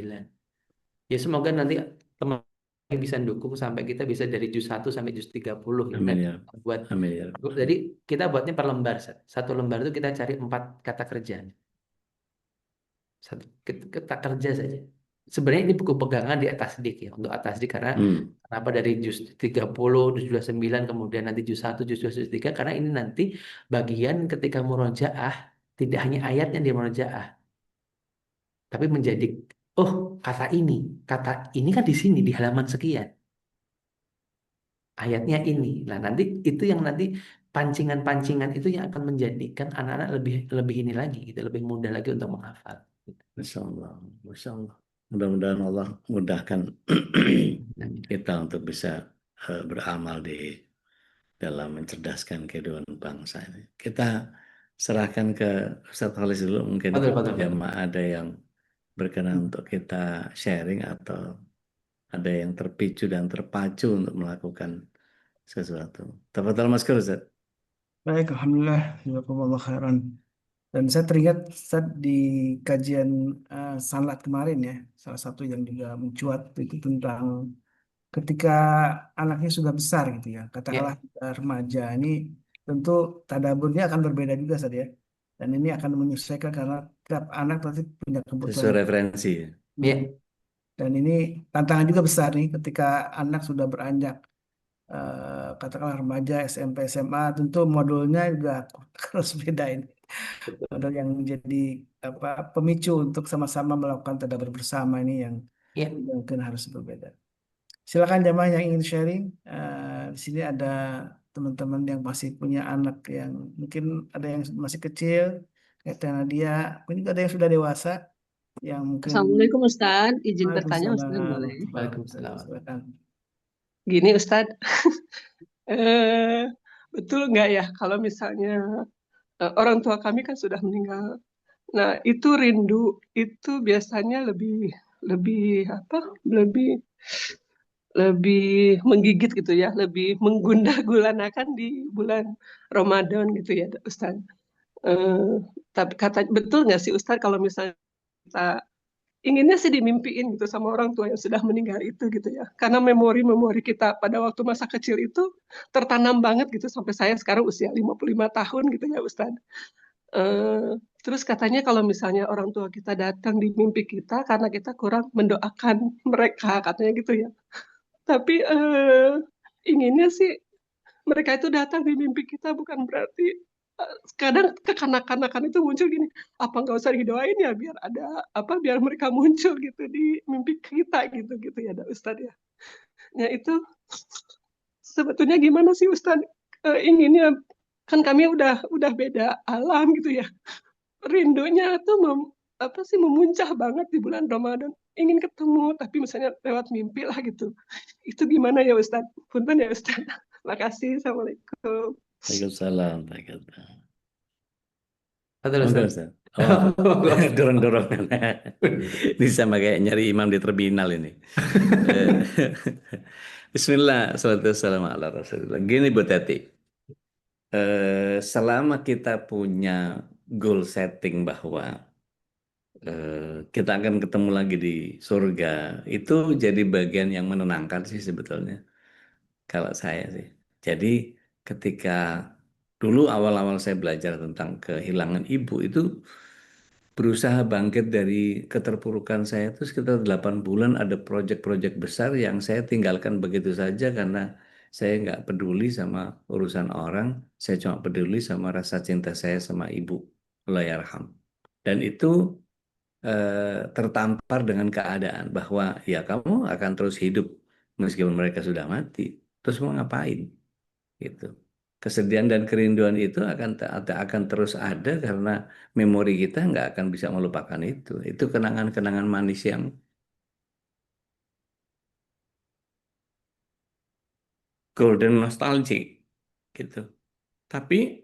Speaker 4: Ya semoga nanti teman bisa dukung sampai kita bisa dari juz 1 sampai juz 30 gitu kan.
Speaker 2: Amin ya,
Speaker 4: Buat,
Speaker 2: amin ya.
Speaker 4: jadi kita buatnya per lembar. Satu lembar itu kita cari 4 kata kerja. Satu kata kerja saja. Sebenarnya ini buku pegangan di atas dik ya, untuk atas dik karena
Speaker 2: Hmm,
Speaker 4: kenapa dari juz 30, juz 29, kemudian nanti juz 1, juz 2, juz 3, karena ini nanti bagian ketika murojaah, tidak hanya ayat yang dimurojaah, tapi menjadi, oh kata ini kan di sini, di halaman sekian, ayatnya ini. Nah nanti itu yang nanti pancingan-pancingan itu yang akan menjadikan anak-anak lebih lebih ini lagi, gitu, lebih mudah lagi untuk menghafal.
Speaker 2: Masya Allah, Masya Allah. Mudah-mudahan Allah mudahkan
Speaker 4: Amin.
Speaker 2: kita untuk bisa beramal di dalam mencerdaskan kehidupan bangsa ini. Kita serahkan ke Ustadz Khalis dulu, mungkin
Speaker 4: Betul, betul, betul.
Speaker 2: jamaah ada yang berkenan untuk kita sharing atau ada yang terpicu dan terpacu untuk melakukan sesuatu. Tafadhal Mas Ustaz.
Speaker 1: Baik, Alhamdulillah, jazakumullah khairan. Dan saya teringat Ustaz, di kajian sanlat kemarin ya, salah satu yang juga mencuat itu tentang ketika anaknya sudah besar gitu ya, katakanlah
Speaker 4: Ya,
Speaker 1: remaja ini, tentu tadaburnya akan berbeda juga Ustaz ya. Dan ini akan menyesuaikan karena tiap anak pasti punya kebutuhan
Speaker 2: Sesuai
Speaker 1: yang
Speaker 2: referensi.
Speaker 1: Hmm.
Speaker 4: ya,
Speaker 1: Dan ini tantangan juga besar nih ketika anak sudah beranjak katakanlah remaja, SMP, SMA, tentu modulnya juga harus beda ini.
Speaker 4: betul.
Speaker 1: Modul yang menjadi apa pemicu untuk sama-sama melakukan tadabbur bersama ini yang
Speaker 4: Ya,
Speaker 1: mungkin harus berbeda. Silakan jamaah yang ingin sharing. Di sini ada teman-teman yang masih punya anak yang mungkin ada yang masih kecil, kayak Teh Nadia, mungkin juga ada yang sudah dewasa yang mungkin.
Speaker 3: Assalamualaikum Ustadz, izin bertanya
Speaker 1: Waalaikumsalam
Speaker 3: Ustadz boleh?
Speaker 1: warahmatullahi wabarakatuh.
Speaker 4: Waalaikumsalam.
Speaker 1: Silakan.
Speaker 3: Gini Ustadz, eh, betul nggak ya kalau misalnya orang tua kami kan sudah meninggal. Nah itu rindu itu biasanya lebih lebih apa? Lebih lebih menggigit gitu ya, lebih menggundah gulanakan di bulan Ramadan gitu ya Ustadz. Eh, tapi kata betul nggak sih Ustadz kalau misalnya kita inginnya sih dimimpiin gitu sama orang tua yang sudah meninggal itu gitu ya. Karena memori-memori kita pada waktu masa kecil itu tertanam banget gitu sampai saya sekarang usia 55 tahun gitu ya Ustadz. Eh, Terus katanya kalau misalnya orang tua kita datang di mimpi kita karena kita kurang mendoakan mereka, katanya gitu ya. Tapi inginnya sih mereka itu datang di mimpi kita bukan berarti kadang kekanak-kanakan itu muncul gini, apa nggak usah didoain ya biar ada apa biar mereka muncul gitu di mimpi kita gitu gitu ya, Ustadz ya. Ya itu sebetulnya gimana sih Ustadz inginnya kan kami udah beda alam gitu ya. Rindunya tuh apa sih memuncah banget di bulan Ramadan. Ingin ketemu tapi misalnya lewat mimpi lah gitu. Itu gimana ya Ustadz? Punten ya Ustadz. Makasih. Assalamualaikum.
Speaker 2: Waalaikumsalam. Waalaikumsalam.
Speaker 4: Betul,
Speaker 2: Monggo,
Speaker 4: Ustaz.
Speaker 2: Ustaz. Oh, dorong-dorongan. Ini sama kayak nyari imam di terminal ini. Eh, Bismillah, salatu wassalamu ala Rasulillah. Gini Bu Teti, selama kita punya goal setting bahwa kita akan ketemu lagi di surga, itu jadi bagian yang menenangkan sih sebetulnya. Kalau saya sih. Jadi ketika dulu awal-awal saya belajar tentang kehilangan ibu itu berusaha bangkit dari keterpurukan saya itu sekitar 8 bulan ada proyek-proyek besar yang saya tinggalkan begitu saja karena saya nggak peduli sama urusan orang, saya cuma peduli sama rasa cinta saya sama ibu, Allahyarham. Dan itu tertampar dengan keadaan bahwa ya kamu akan terus hidup meskipun mereka sudah mati. Terus mau ngapain? Gitu. Kesedihan dan kerinduan itu akan terus ada karena memori kita nggak akan bisa melupakan itu. Itu kenangan-kenangan manis yang golden nostalgic gitu. Tapi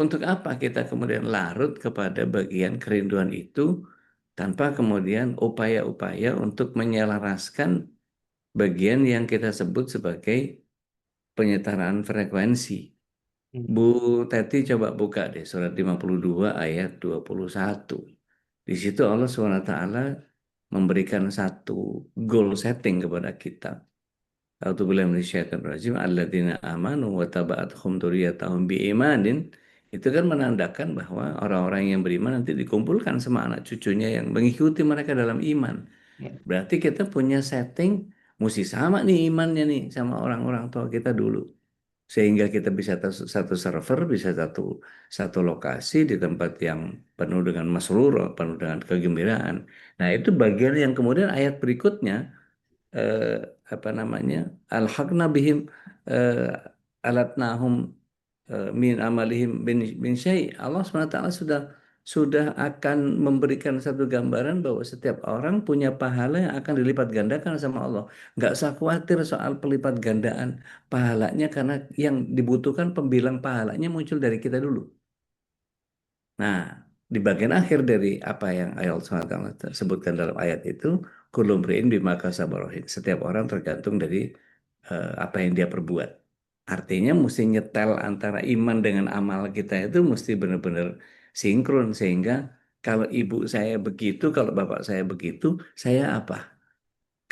Speaker 2: untuk apa kita kemudian larut kepada bagian kerinduan itu tanpa kemudian upaya-upaya untuk menyelaraskan bagian yang kita sebut sebagai penyetaraan frekuensi. Bu Teti coba buka deh surat 52 ayat 21. Di situ Allah SWT memberikan satu goal setting kepada kita. A'udzubillahi minasyaitonir rajim. Alladzina amanu wa taba'athum dzurriyyatahum biimanin. Itu kan menandakan bahwa orang-orang yang beriman nanti dikumpulkan sama anak cucunya yang mengikuti mereka dalam iman.
Speaker 4: Ya.
Speaker 2: Berarti kita punya setting mesti sama nih imannya nih sama orang-orang tua kita dulu. Sehingga kita bisa satu server, bisa satu lokasi di tempat yang penuh dengan masrur, penuh dengan kegembiraan. Nah, itu bagian yang kemudian ayat berikutnya eh, apa namanya? Alhaqna bihim alatnahum min amalihim bin syai'. Allah SWT sudah akan memberikan satu gambaran bahwa setiap orang punya pahala yang akan dilipat gandakan sama Allah. Nggak usah khawatir soal pelipat gandaan pahalanya karena yang dibutuhkan pembilang pahalanya muncul dari kita dulu. Nah, di bagian akhir dari apa yang Allah SWT sebutkan dalam ayat itu, kullu mri'in bima kasaba rahin. Setiap orang tergantung dari apa yang dia perbuat. Artinya mesti nyetel antara iman dengan amal kita itu mesti benar-benar sinkron sehingga kalau ibu saya begitu, kalau bapak saya begitu, saya apa?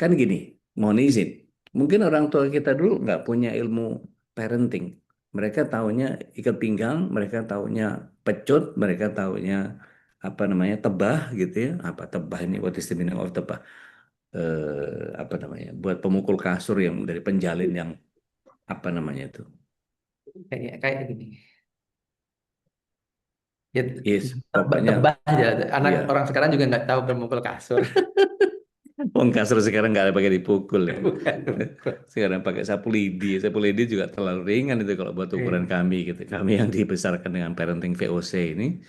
Speaker 2: Kan gini, mohon izin. Mungkin orang tua kita dulu nggak punya ilmu parenting. Mereka taunya ikat pinggang, mereka taunya pecut, mereka taunya apa namanya tebah gitu ya. Apa tebah ini? What is the meaning of tebah? Apa namanya? Buat pemukul kasur yang dari penjalin yang apa namanya itu?
Speaker 4: Kayak gini. Ya,
Speaker 2: Yes, pokoknya
Speaker 4: tebah aja. Anak
Speaker 2: ya.
Speaker 4: orang sekarang juga nggak tahu bermukul kasur.
Speaker 2: Wong kasur sekarang nggak ada pakai dipukul ya.
Speaker 4: Bukan.
Speaker 2: Sekarang pakai sapu lidi. Sapu lidi juga terlalu ringan itu kalau buat ukuran
Speaker 4: Iya.
Speaker 2: kami gitu. Kami yang dibesarkan dengan parenting VOC ini.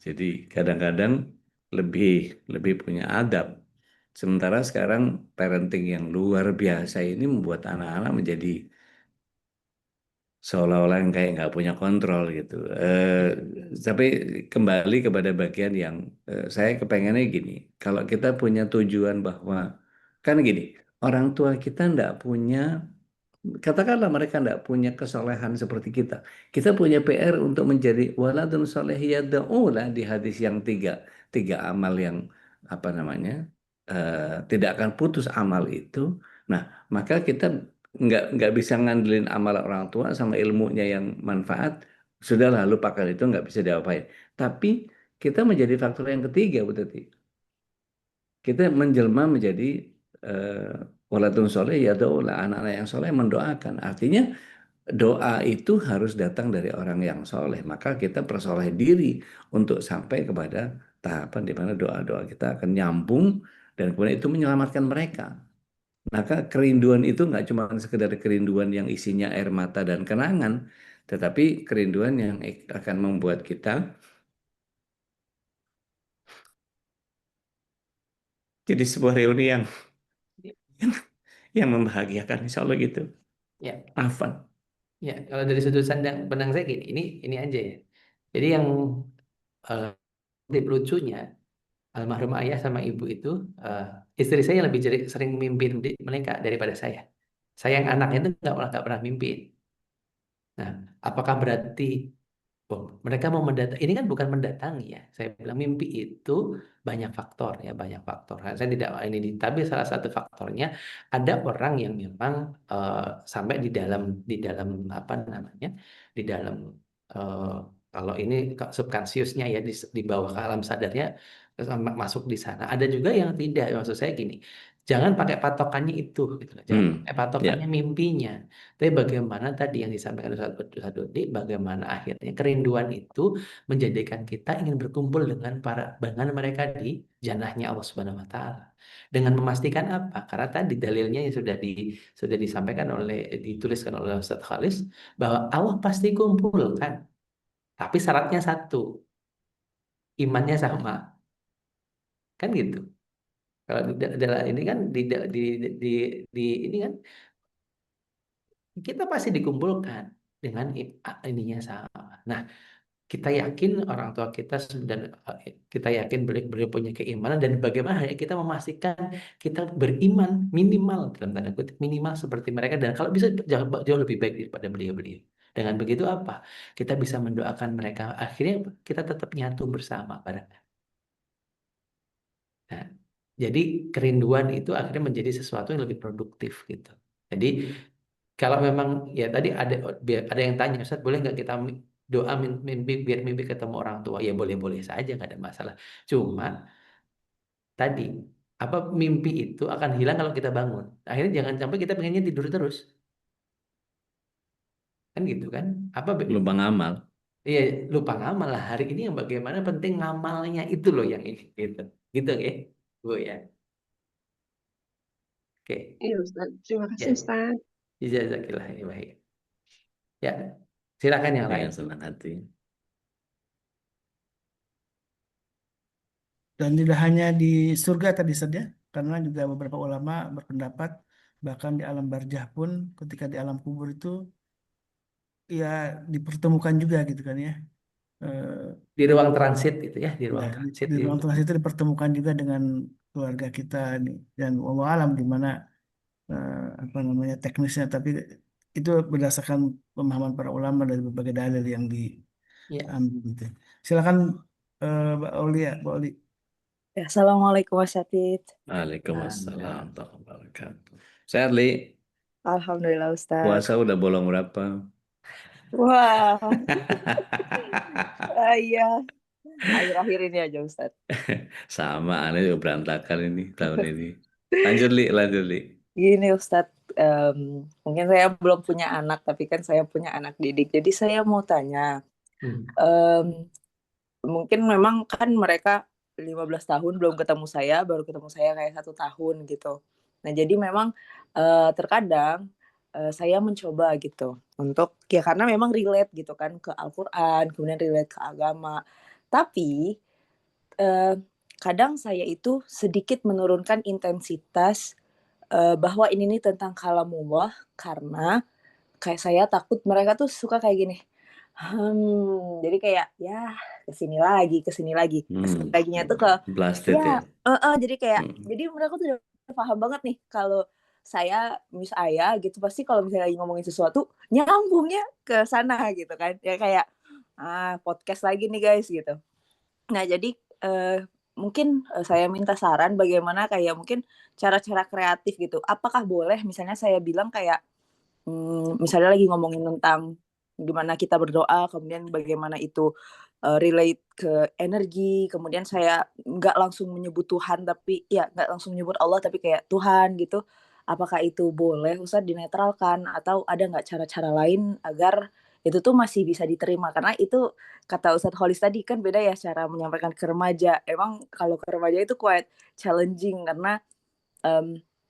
Speaker 2: Jadi kadang-kadang lebih lebih punya adab. Sementara sekarang parenting yang luar biasa ini membuat anak-anak menjadi seolah-olah yang kayak nggak punya kontrol gitu. Tapi kembali kepada bagian yang saya kepengennya gini. Kalau kita punya tujuan bahwa kan gini, orang tua kita nggak punya, katakanlah mereka nggak punya kesolehan seperti kita. Kita punya PR untuk menjadi waladun soleh yad'ulah di hadis yang tiga amal yang apa namanya tidak akan putus amal itu. Nah, maka kita nggak bisa ngandelin amal orang tua sama ilmunya yang manfaat. Sudahlah lupakan itu nggak bisa diapain. Tapi kita menjadi faktor yang ketiga, Bu Teti. Kita menjelma menjadi waladun soleh ya doa, anak-anak yang soleh mendoakan. Artinya doa itu harus datang dari orang yang soleh. Maka kita persoleh diri untuk sampai kepada tahapan di mana doa-doa kita akan nyambung dan kemudian itu menyelamatkan mereka. Maka kerinduan itu nggak cuma sekedar kerinduan yang isinya air mata dan kenangan, tetapi kerinduan yang akan membuat kita jadi sebuah reuni yang membahagiakan, insya Allah gitu.
Speaker 4: Ya,
Speaker 2: Afan.
Speaker 4: ya. Kalau dari sudut pandang saya gini, ini aja ya. Jadi yang tip lucunya, almarhum ayah sama ibu itu, istri saya yang lebih sering mimpin mereka daripada saya. Saya yang anaknya itu nggak pernah mimpin. Nah, apakah berarti mereka mau mendatangi? Ini kan bukan mendatangi ya. Saya bilang mimpi itu banyak faktor ya, banyak faktor. Nah, saya tidak tapi salah satu faktornya ada orang yang memang sampai di dalam apa namanya, di dalam eh, kalau ini subconsciousnya ya di bawah ke alam sadarnya masuk di sana. Ada juga yang tidak. Maksud saya gini, jangan pakai patokannya itu, gitu loh. Jangan pakai
Speaker 2: Ya.
Speaker 4: patokannya mimpinya. Tapi bagaimana tadi yang disampaikan Ustaz Dodi, bagaimana akhirnya kerinduan itu menjadikan kita ingin berkumpul dengan mereka di janahnya Allah Subhanahu wa taala. Dengan memastikan apa? Karena tadi dalilnya yang sudah disampaikan dituliskan oleh Ustaz Khalis bahwa Allah pasti kumpulkan. Tapi syaratnya satu, imannya sama. Kan gitu. Kalau ini kan di ini kan kita pasti dikumpulkan dengan ininya sama. Nah, kita yakin orang tua kita dan kita yakin beliau punya keimanan, dan bagaimana ya kita memastikan kita beriman minimal dalam tanda kutip minimal seperti mereka, dan kalau bisa jauh lebih baik daripada beliau-beliau. Dengan begitu apa? Kita bisa mendoakan mereka. Akhirnya kita tetap nyatu bersama pada. Nah, jadi kerinduan itu akhirnya menjadi sesuatu yang lebih produktif gitu. Jadi kalau memang ya tadi ada yang tanya, Ustaz, boleh nggak kita doa mimpi biar mimpi ketemu orang tua? Ya boleh-boleh saja, nggak ada masalah. Cuma tadi apa, mimpi itu akan hilang kalau kita bangun. Akhirnya jangan sampai kita pengennya tidur terus, kan gitu kan? Apa
Speaker 2: Lupa ngamal.
Speaker 4: iya, lupa ngamal lah. Hari ini yang bagaimana penting ngamalnya itu loh yang ini gitu. Gitu ya, Bu ya. Oke.
Speaker 3: Iya Ustaz, terima kasih
Speaker 4: Ya,
Speaker 3: Ustaz.
Speaker 4: jazakillah ya baik. Ya, silakan yang lain.
Speaker 2: Dengan senang hati.
Speaker 1: Dan tidak hanya di surga tadi saja, karena juga beberapa ulama berpendapat bahkan di alam barzah pun ketika di alam kubur itu ya dipertemukan juga gitu kan ya. Eh,
Speaker 4: Di ruang transit itu ya, di
Speaker 1: ya
Speaker 4: ruang
Speaker 1: di,
Speaker 4: transit
Speaker 1: di ruang
Speaker 4: itu.
Speaker 1: tengah itu dipertemukan juga dengan keluarga kita nih. Dan wallahu alam di mana apa namanya teknisnya, tapi itu berdasarkan pemahaman para ulama dari berbagai dalil yang
Speaker 4: Ya.
Speaker 1: diambil gitu. Silakan Mbak Oli ya, Mbak Oli.
Speaker 5: Ya, Assalamualaikum Mas Syatid.
Speaker 2: Waalaikumsalam
Speaker 4: Nah,
Speaker 2: warahmatullahi wabarakatuh. Sehat, Li?
Speaker 5: Alhamdulillah Ustaz.
Speaker 2: Puasa udah bolong berapa?
Speaker 5: Wah, iya. Akhir-akhir ini aja Ustaz.
Speaker 2: Sama, aneh juga berantakan ini tahun ini. Lanjut, Li, lanjut, Li.
Speaker 5: Gini Ustaz, mungkin saya belum punya anak, tapi kan saya punya anak didik. Jadi saya mau tanya, em, mungkin memang kan mereka 15 tahun belum ketemu saya, baru ketemu saya kayak 1 tahun gitu. Nah jadi memang terkadang saya mencoba gitu untuk ya karena memang relate gitu kan ke Al-Quran, kemudian relate ke agama. Tapi kadang saya itu sedikit menurunkan intensitas bahwa ini nih tentang kalamullah, karena kayak saya takut mereka tuh suka kayak gini. Jadi kayak ya kesini lagi. Kesini laginya tuh ke
Speaker 2: Blasted
Speaker 5: ya,
Speaker 2: ya.
Speaker 5: jadi kayak
Speaker 2: Hmm.
Speaker 5: jadi mereka tuh udah paham banget nih kalau saya gitu pasti kalau misalnya lagi ngomongin sesuatu nyambungnya ke sana gitu kan. Ya kayak podcast lagi nih guys gitu. Nah, jadi mungkin saya minta saran bagaimana kayak mungkin cara-cara kreatif gitu. Apakah boleh misalnya saya bilang kayak misalnya lagi ngomongin tentang gimana kita berdoa, kemudian bagaimana itu relate ke energi, kemudian saya nggak langsung menyebut Tuhan, tapi ya nggak langsung menyebut Allah, tapi kayak Tuhan gitu. Apakah itu boleh Ustadz dinetralkan atau ada nggak cara-cara lain agar itu tuh masih bisa diterima? Karena itu kata Ustadz Holis tadi kan beda ya cara menyampaikan ke remaja. Emang kalau ke remaja itu quite challenging karena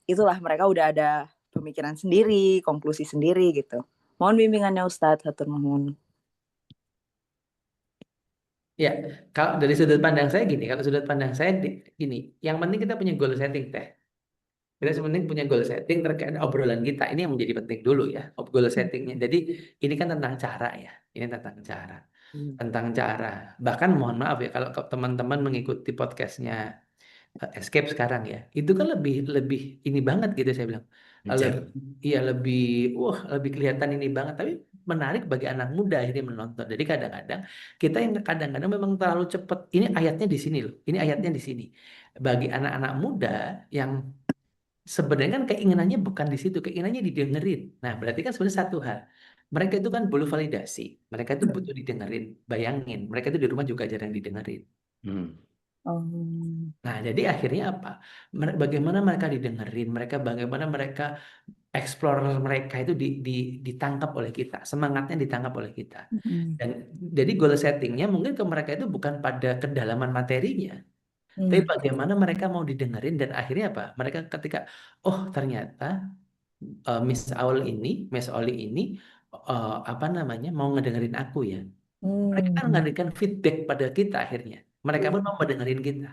Speaker 5: itulah mereka udah ada pemikiran sendiri, konklusi sendiri gitu. Mohon bimbingannya Ustadz, hatur nuhun.
Speaker 4: Ya, kalau dari sudut pandang saya gini, kalau sudut pandang saya gini, yang penting kita punya goal setting teh. Kita sebenarnya punya goal setting terkait obrolan kita. Ini yang menjadi penting dulu ya, goal settingnya. Jadi ini kan tentang cara ya, ini tentang cara, tentang cara. Bahkan mohon maaf ya, kalau teman-teman mengikuti podcastnya Escape sekarang ya, itu kan lebih lebih ini banget gitu saya bilang.
Speaker 2: Bijak.
Speaker 4: Iya lebih, wah lebih kelihatan ini banget. Tapi menarik bagi anak muda akhirnya menonton. Jadi kadang-kadang kita yang kadang-kadang memang terlalu cepat. Ini ayatnya di sini loh, ini ayatnya di sini. Bagi anak-anak muda yang sebenarnya kan keinginannya bukan di situ, keinginannya didengerin. Nah, berarti kan sebenarnya satu hal. Mereka itu kan perlu validasi. Mereka itu butuh didengerin. Bayangin, mereka itu di rumah juga jarang didengerin.
Speaker 2: Hmm.
Speaker 4: Nah, jadi akhirnya apa? Bagaimana mereka didengerin, bagaimana mereka explore mereka itu ditangkap oleh kita, semangatnya ditangkap oleh kita. Dan jadi goal settingnya mungkin ke mereka itu bukan pada kedalaman materinya, tapi bagaimana mereka mau didengerin dan akhirnya apa? Mereka ketika oh ternyata Miss Oli ini apa namanya mau ngedengerin aku ya. Mereka kan memberikan feedback pada kita akhirnya. Mereka pun mau mendengarin kita.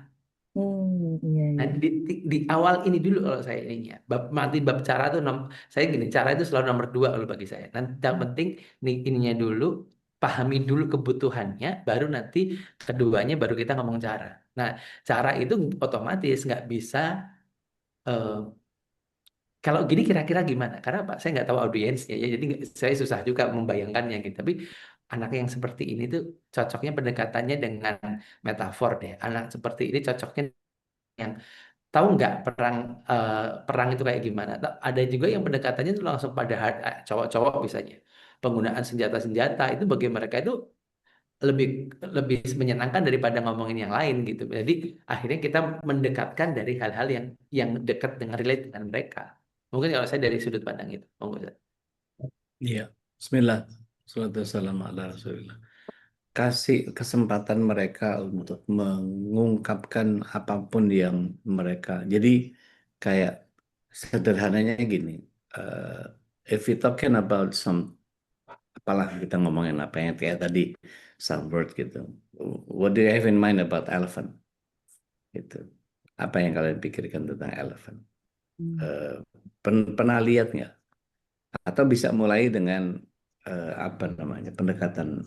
Speaker 5: Iya,
Speaker 4: Nah,
Speaker 5: iya.
Speaker 4: di awal ini dulu kalau saya ininya. Nanti bab cara itu saya gini, cara itu selalu nomor 2 kalau bagi saya. Nanti yang penting ininya dulu, pahami dulu kebutuhannya, baru nanti keduanya baru kita ngomong cara. Nah, cara itu otomatis nggak bisa eh, kalau gini kira-kira gimana? Karena Pak, saya nggak tahu audiensnya ya, jadi saya susah juga membayangkannya gitu. Tapi anak yang seperti ini tuh cocoknya pendekatannya dengan metafor deh. Anak seperti ini cocoknya yang tahu nggak perang itu kayak gimana? Ada juga yang pendekatannya itu langsung pada cowok-cowok misalnya. Penggunaan senjata-senjata itu bagi mereka itu lebih lebih menyenangkan daripada ngomongin yang lain gitu. Jadi akhirnya kita mendekatkan dari hal-hal yang dekat dengan relate dengan mereka. Mungkin kalau saya dari sudut pandang itu. Monggo, Ustaz.
Speaker 2: Iya. Bismillah. Salatu wassalamu ala Rasulillah. Kasih kesempatan mereka untuk mengungkapkan apapun yang mereka. Jadi kayak sederhananya gini. If we talking about apalah kita ngomongin apa yang kayak tadi some word gitu. What do you have in mind about elephant? Gitu. Apa yang kalian pikirkan tentang elephant? Pernah lihat nggak? Atau bisa mulai dengan apa namanya pendekatan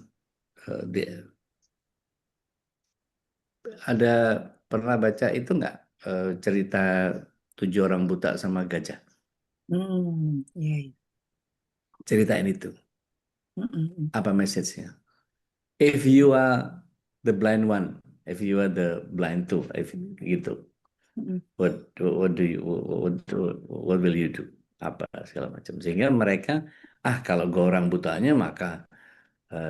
Speaker 2: ada pernah baca itu nggak cerita 7 orang buta sama gajah?
Speaker 5: Iya, iya.
Speaker 2: Ceritain itu. Apa message-nya? If you are the blind one, if you are the blind two, if gitu, what do you what will you do? Apa segala macam. Sehingga mereka kalau gue orang butanya maka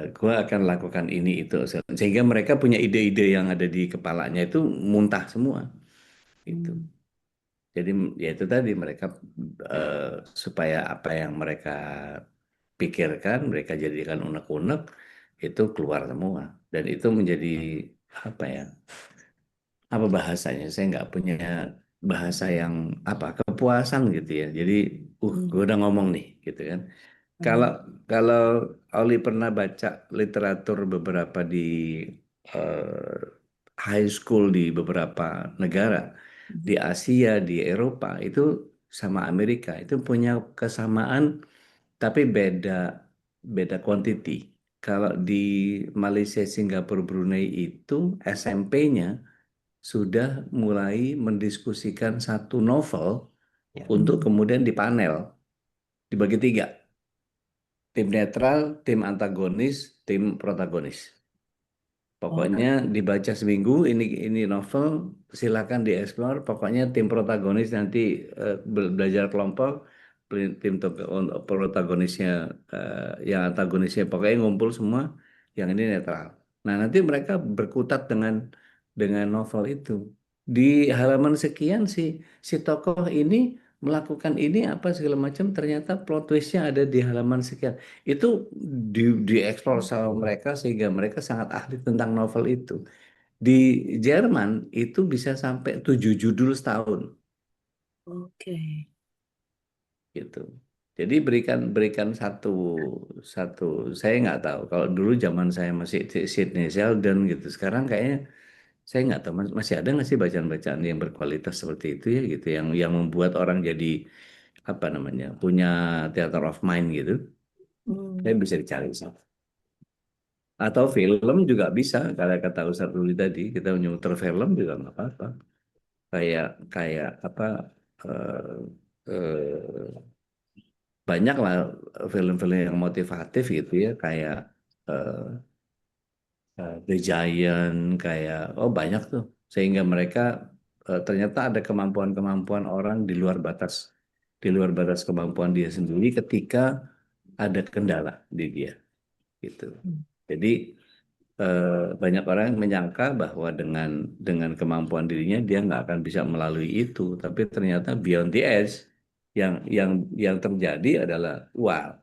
Speaker 2: gue akan lakukan ini itu sehingga mereka punya ide-ide yang ada di kepalanya itu muntah semua itu. Jadi ya itu tadi mereka supaya apa yang mereka pikirkan mereka jadikan unek-unek itu keluar semua dan itu menjadi apa ya apa bahasanya saya nggak punya bahasa yang apa kepuasan gitu ya jadi gue udah ngomong nih gitu kan. Kalau kalau Oli pernah baca literatur beberapa di eh, high school di beberapa negara di Asia, di Eropa itu sama Amerika itu punya kesamaan tapi beda beda quantity. Kalau di Malaysia, Singapura, Brunei itu SMP-nya sudah mulai mendiskusikan satu novel untuk kemudian dipanel dibagi 3. Tim netral, tim antagonis, tim protagonis. Pokoknya dibaca seminggu, ini novel, silakan dieksplor. Pokoknya tim protagonis nanti belajar kelompok, protagonisnya, yang antagonisnya, pokoknya ngumpul semua, yang ini netral. Nah, nanti mereka berkutat dengan novel itu. Di halaman sekian si tokoh ini melakukan ini apa segala macam, ternyata plot twistnya ada di halaman sekian. Itu dieksplor sama mereka sehingga mereka sangat ahli tentang novel itu. Di Jerman itu bisa sampai 7 judul setahun
Speaker 5: Oke.
Speaker 2: gitu. Jadi berikan satu satu saya nggak tahu kalau dulu zaman saya masih di Sidney Sheldon gitu. Sekarang kayaknya saya nggak tahu masih ada nggak sih bacaan-bacaan yang berkualitas seperti itu ya gitu, yang membuat orang jadi apa namanya punya theater of mind gitu. Saya bisa dicari sih. Atau film juga bisa, kalau kata Ustadz Ruli tadi kita menyutur film juga nggak apa-apa. Kayak kayak apa eh, eh, banyak lah film-film yang motivatif gitu ya, kayak eh, The Giant, kayak banyak tuh, sehingga mereka ternyata ada kemampuan-kemampuan orang di luar batas kemampuan dia sendiri ketika ada kendala di dia gitu. Jadi banyak orang yang menyangka bahwa dengan kemampuan dirinya dia nggak akan bisa melalui itu, tapi ternyata beyond the edge yang terjadi adalah wah,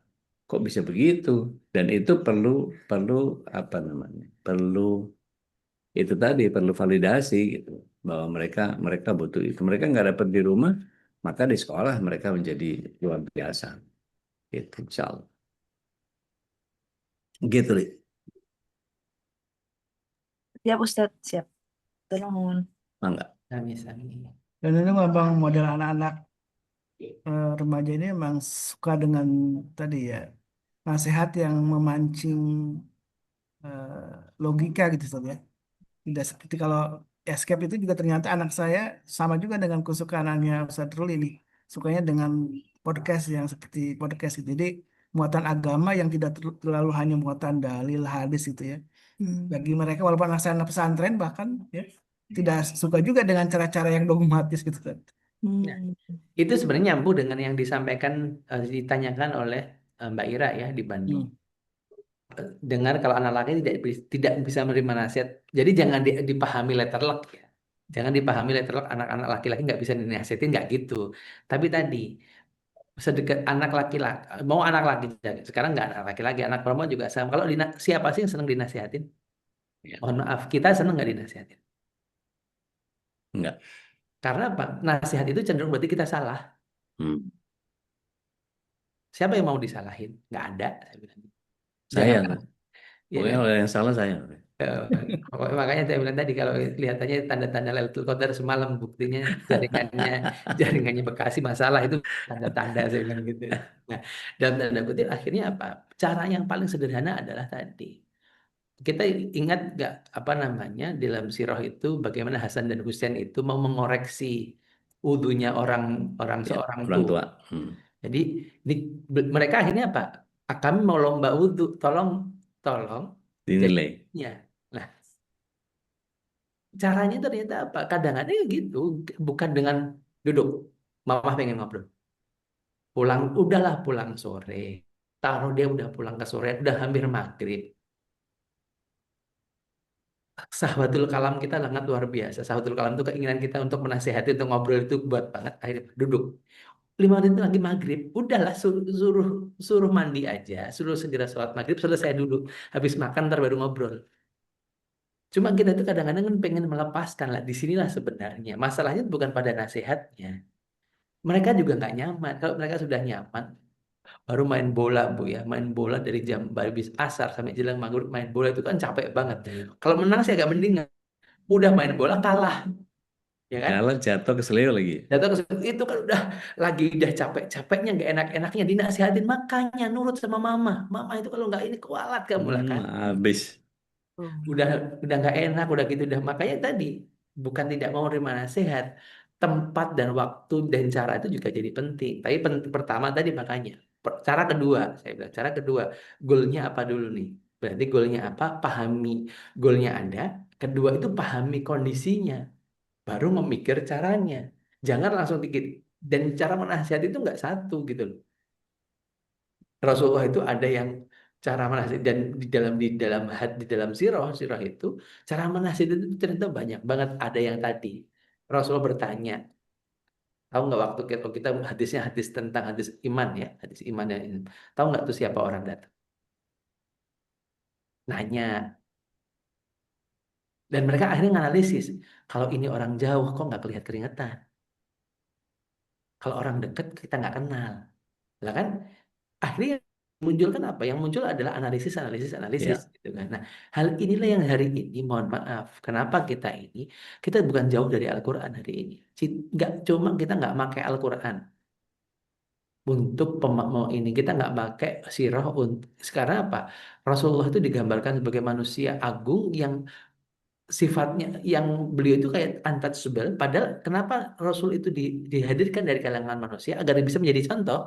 Speaker 2: kok bisa begitu, dan itu perlu perlu apa namanya perlu itu tadi perlu validasi gitu, bahwa mereka mereka butuh itu, mereka nggak dapat di rumah, maka di sekolah mereka menjadi luar biasa itu, insya Allah gitu Li.
Speaker 5: Siap Ustadz, siap. Tolong.
Speaker 2: Mangga.
Speaker 4: Sami-sami.
Speaker 1: Dan ini memang model anak-anak remaja ini memang suka dengan tadi ya nasihat yang memancing logika gitu Sob ya. Tidak seperti kalau Escape itu juga ternyata anak saya sama juga dengan kesukaannya Ustadz Rul ini. Sukanya dengan podcast yang seperti podcast gitu. Jadi muatan agama yang tidak terlalu hanya muatan dalil hadis itu ya. Bagi mereka walaupun anak saya anak pesantren bahkan ya tidak suka juga dengan cara-cara yang dogmatis gitu kan.
Speaker 4: Nah, itu sebenarnya nyambung dengan yang disampaikan, ditanyakan oleh Mbak Ira ya di Bandung. Dengar kalau anak laki tidak bisa menerima nasihat. Jadi jangan dipahami letterlock ya. Jangan dipahami letterlock anak-anak laki-laki nggak bisa dinasihatin, nggak gitu. Tapi tadi sedekat anak laki-laki, mau anak laki, sekarang nggak anak laki-laki, anak perempuan juga sama. Kalau siapa sih yang senang dinasihatin? Mohon maaf, kita senang nggak dinasihatin?
Speaker 2: Enggak.
Speaker 4: Karena apa? Nasihat itu cenderung berarti kita salah. Siapa yang mau disalahin? Nggak ada. Saya bilang.
Speaker 2: Saya
Speaker 4: Jangan,
Speaker 2: kan.
Speaker 4: ya
Speaker 2: Pokoknya
Speaker 4: kan?
Speaker 2: kalau yang salah saya.
Speaker 4: Makanya saya bilang tadi kalau kelihatannya tanda-tanda Lailatul Qadar semalam, buktinya jaringannya Bekasi masalah, itu tanda-tanda saya bilang gitu. Nah, dalam tanda kutip akhirnya apa? Cara yang paling sederhana adalah tadi. Kita ingat nggak apa namanya di dalam sirah itu bagaimana Hasan dan Husain itu mau mengoreksi wudunya orang
Speaker 2: Ya,
Speaker 4: seorang
Speaker 2: orang tua.
Speaker 4: Jadi mereka akhirnya apa? Kami mau lomba wudhu, tolong
Speaker 2: Dinilai.
Speaker 4: ya. Nah, caranya ternyata apa? Kadang-kadang gitu, bukan dengan duduk, mama pengen ngobrol. Udahlah pulang sore. Taruh dia udah pulang ke sore, udah hampir maghrib. Sahabatul kalam kita sangat luar biasa. Sahabatul kalam itu keinginan kita untuk menasehati, untuk ngobrol itu buat banget. Akhirnya duduk. 5 menit lagi maghrib, udahlah suruh mandi aja, suruh segera sholat maghrib, selesai dulu, habis makan ntar baru ngobrol. Cuma kita itu kadang-kadang kan pengen melepaskan lah. Disinilah sebenarnya masalahnya bukan pada nasihatnya. Mereka juga nggak nyaman. Kalau mereka sudah nyaman, baru main bola Bu ya, main bola dari jam habis asar sampai jelang maghrib, main bola itu kan capek banget. Kalau menang sih agak mendingan. Udah main bola kalah, ya kan?
Speaker 2: Kalah jatuh ke seleo lagi.
Speaker 4: Jatuh itu kan udah capek-capeknya, nggak enak-enaknya dinasihatin, makanya nurut sama mama. Mama itu kalau nggak ini kualat kamu lah kan.
Speaker 2: Habis.
Speaker 4: Udah nggak enak, udah gitu udah. Makanya tadi bukan tidak mau menerima nasihat, tempat dan waktu dan cara itu juga jadi penting. Tapi pertama tadi makanya cara kedua, saya bilang cara kedua, goalnya apa dulu nih? Berarti goalnya apa? Pahami goalnya ada. Kedua itu pahami kondisinya, baru memikir caranya. Jangan langsung Dan cara menasihati itu nggak satu gitu loh. Rasulullah itu ada yang cara menasihati, dan di dalam sirah itu cara menasihati itu ternyata banyak banget. Ada yang tadi Rasulullah bertanya, tahu nggak waktu kita hadisnya hadis tentang hadis iman ya, hadis iman yang ini. Tahu nggak tuh siapa orang datang? Nanya. Dan mereka akhirnya nganalisis, kalau ini orang jauh kok nggak kelihatan keringetan. Kalau orang dekat kita nggak kenal. Lah kan akhirnya yang muncul kan apa? Yang muncul adalah analisis, analisis, analisis
Speaker 2: Ya,
Speaker 4: gitu kan. Nah, hal inilah yang hari ini mohon maaf, kenapa kita bukan jauh dari Al-Qur'an hari ini. Nggak cuma kita nggak pakai Al-Qur'an untuk ini, kita nggak pakai sirah untuk sekarang apa? Rasulullah itu digambarkan sebagai manusia agung yang sifatnya, yang beliau itu kayak untouchable. Padahal kenapa Rasul itu dihadirkan dari kalangan manusia agar bisa menjadi contoh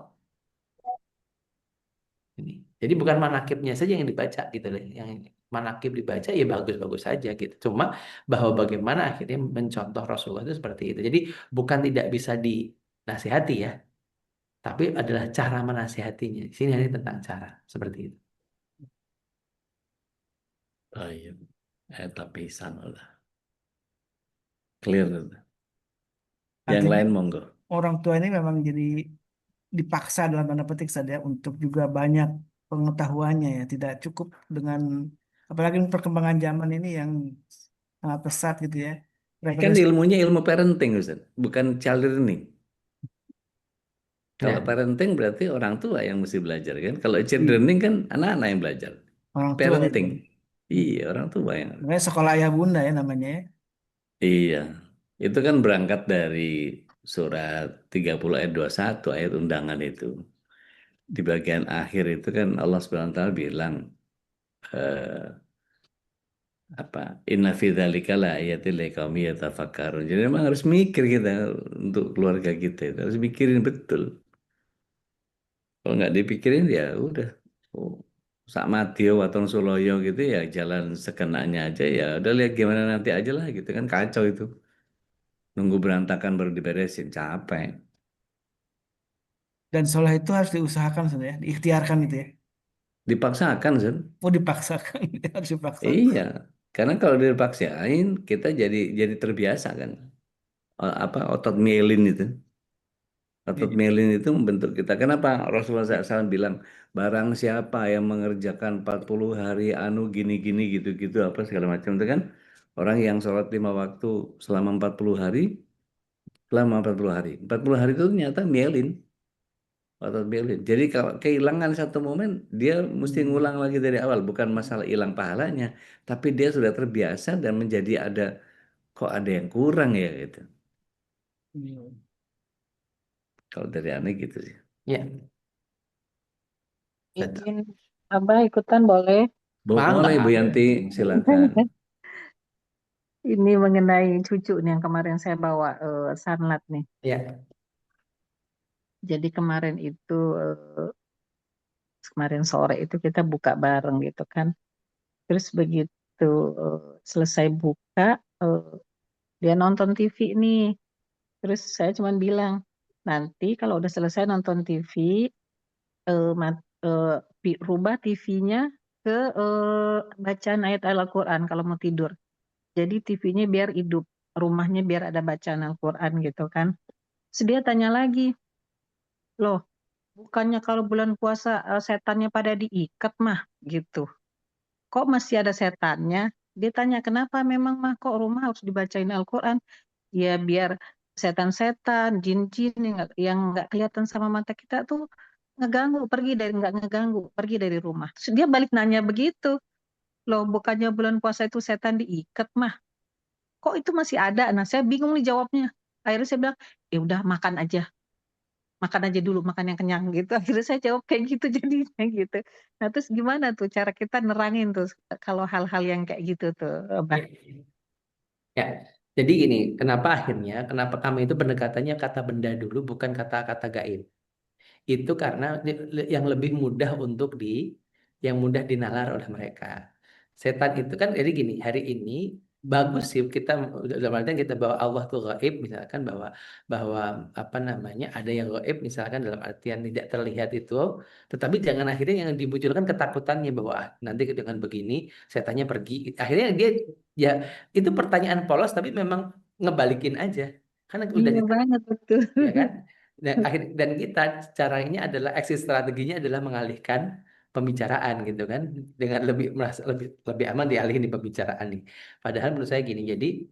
Speaker 4: ini. Jadi bukan manakibnya saja yang dibaca gitu loh. Yang manakib dibaca ya bagus-bagus saja gitu. Cuma bahwa bagaimana akhirnya mencontoh Rasulullah itu seperti itu. Jadi bukan tidak bisa dinasihati ya, tapi adalah cara menasihatinya. Di sini hanya tentang cara seperti itu.
Speaker 2: oh iya. Tapi sana lah. Clear. Yang
Speaker 1: Artinya
Speaker 2: lain monggo.
Speaker 1: orang tua ini memang jadi dipaksa dalam tanda petik saja untuk juga banyak pengetahuannya ya, tidak cukup dengan apalagi perkembangan zaman ini yang sangat pesat gitu ya.
Speaker 2: Kan
Speaker 1: Referensi
Speaker 2: ilmunya ilmu parenting, Ustaz, bukan child learning. Kalau
Speaker 4: Nah,
Speaker 2: parenting berarti orang tua yang mesti belajar kan. Kalau child
Speaker 1: iya,
Speaker 2: learning kan anak-anak yang belajar.
Speaker 1: orang tua ya.
Speaker 2: Parenting. Iya, orang tua yang.
Speaker 1: Namanya sekolah ayah bunda ya namanya ya.
Speaker 2: Iya. Itu kan berangkat dari surat 30 ayat 21 ayat undangan itu. Di bagian akhir itu kan Allah SWT bilang eh, apa? Inna fi dzalika laayatil liqaumi yatafakkarun. Jadi memang harus mikir kita untuk keluarga kita itu harus mikirin betul. Kalau nggak dipikirin ya udah. Oh, sak Matio atau Suloyo gitu ya jalan sekenanya aja ya. Udah lihat gimana nanti aja lah gitu kan kacau itu. Nunggu berantakan baru diberesin capek.
Speaker 1: Dan sholat itu harus diusahakan sudah ya, diikhtiarkan itu ya.
Speaker 2: Dipaksakan, Zon.
Speaker 1: Oh dipaksakan, harus dipaksakan.
Speaker 2: Iya, karena kalau dipaksain kita jadi terbiasa kan. Apa otot mielin itu. Otot
Speaker 1: Iya.
Speaker 2: mielin itu membentuk kita. Kenapa Rasulullah SAW bilang barang siapa yang mengerjakan 40 hari anu gini-gini gitu-gitu apa segala macam itu kan orang yang sholat 5 waktu selama 40 hari, selama 40 hari. 40 hari itu ternyata mielin. Otot mielin. Jadi kalau kehilangan satu momen, dia mesti ngulang lagi dari awal. Bukan masalah hilang pahalanya, tapi dia sudah terbiasa dan menjadi kok ada yang kurang ya gitu.
Speaker 1: Iya.
Speaker 2: Kalau dari aneh gitu sih.
Speaker 4: ya, betul.
Speaker 5: Izin Abah ikutan boleh?
Speaker 2: Boleh Bu Yanti, silakan.
Speaker 5: Ini mengenai cucu nih yang kemarin saya bawa Sanlat nih.
Speaker 4: Ya,
Speaker 5: Jadi kemarin itu kemarin sore itu kita buka bareng gitu kan. Terus begitu selesai buka dia nonton TV nih. Terus saya cuma bilang nanti kalau udah selesai nonton TV rubah TV-nya ke bacaan ayat Al-Quran kalau mau tidur. Jadi TV-nya biar hidup, rumahnya biar ada bacaan Al-Quran gitu kan. Terus dia tanya lagi, loh bukannya kalau bulan puasa setannya pada diikat mah gitu. Kok masih ada setannya? Dia tanya kenapa memang mah kok rumah harus dibacain Al-Quran? Ya biar setan-setan, jin-jin yang nggak kelihatan sama mata kita tuh nggak ngeganggu, pergi dari rumah. Terus dia balik nanya begitu, loh bukannya bulan puasa itu setan diikat mah? Kok itu masih ada? Nah saya bingung nih jawabnya. Akhirnya saya bilang, ya udah makan aja dulu, makan yang kenyang gitu. Akhirnya saya jawab kayak gitu jadinya gitu. Nah terus gimana tuh cara kita nerangin tuh kalau hal-hal yang kayak gitu tuh, Abah?
Speaker 4: ya. Jadi gini, kenapa kami itu pendekatannya kata benda dulu, bukan kata-kata gaib. Itu karena yang lebih mudah yang mudah dinalar oleh mereka. Setan itu kan, jadi gini, hari ini bagus sih kita dalam artian kita bahwa Allah tuh gaib misalkan bahwa bahwa apa namanya ada yang gaib misalkan dalam artian tidak terlihat itu, tetapi jangan akhirnya yang dimunculkan ketakutannya bahwa nanti dengan begini setannya pergi, akhirnya dia ya itu pertanyaan polos tapi memang ngebalikin aja karena udah
Speaker 6: Iya banget betul.
Speaker 4: ya kan dan kita caranya adalah exit strateginya adalah mengalihkan pembicaraan gitu kan dengan lebih merasa lebih aman dialihin di pembicaraan nih padahal menurut saya gini jadi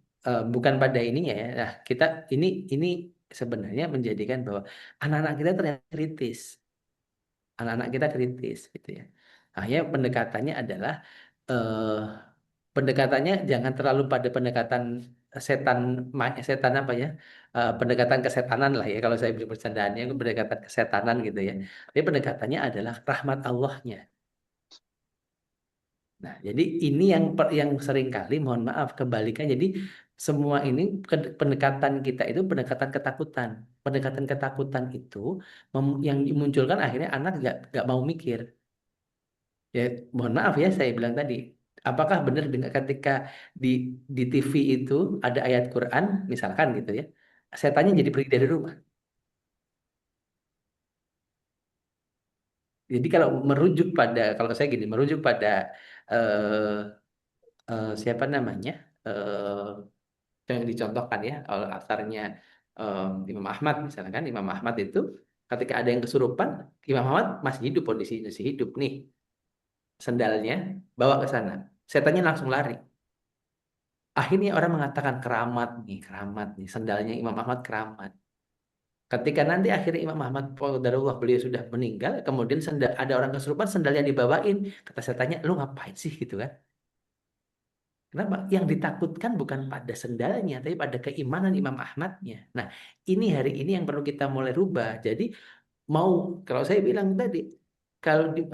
Speaker 4: bukan pada ininya ya nah kita ini sebenarnya menjadikan bahwa anak-anak kita ternyata kritis gitu ya akhirnya pendekatannya adalah eh, pendekatannya jangan terlalu pada pendekatan setan setan apa ya pendekatan kesetanan lah ya kalau saya beri bercandaannya itu pendekatan kesetanan gitu ya tapi pendekatannya adalah rahmat Allahnya. Nah jadi ini yang seringkali mohon maaf kebalikan jadi semua ini pendekatan kita itu pendekatan ketakutan itu yang dimunculkan akhirnya anak nggak mau mikir. Ya, mohon maaf ya saya bilang tadi. Apakah benar dengan ketika di TV itu ada ayat Quran, misalkan gitu ya, setannya jadi pergi dari rumah. Jadi kalau saya gini, merujuk pada eh, siapa namanya yang dicontohkan ya, asarnya Imam Ahmad misalkan, Imam Ahmad itu ketika ada yang kesurupan, Imam Ahmad masih hidup kondisi masih hidup nih, sendalnya bawa ke sana, setannya langsung lari. Akhirnya orang mengatakan keramat nih, sendalnya Imam Ahmad keramat. Ketika nanti akhirnya Imam Ahmad qadarullah beliau sudah meninggal, kemudian ada orang kesurupan sendalnya dibawain, kata setannya, lu ngapain sih gitu kan? Kenapa? Yang ditakutkan bukan pada sendalnya, tapi pada keimanan Imam Ahmadnya. Nah, ini hari ini yang perlu kita mulai rubah. Jadi kalau saya bilang tadi,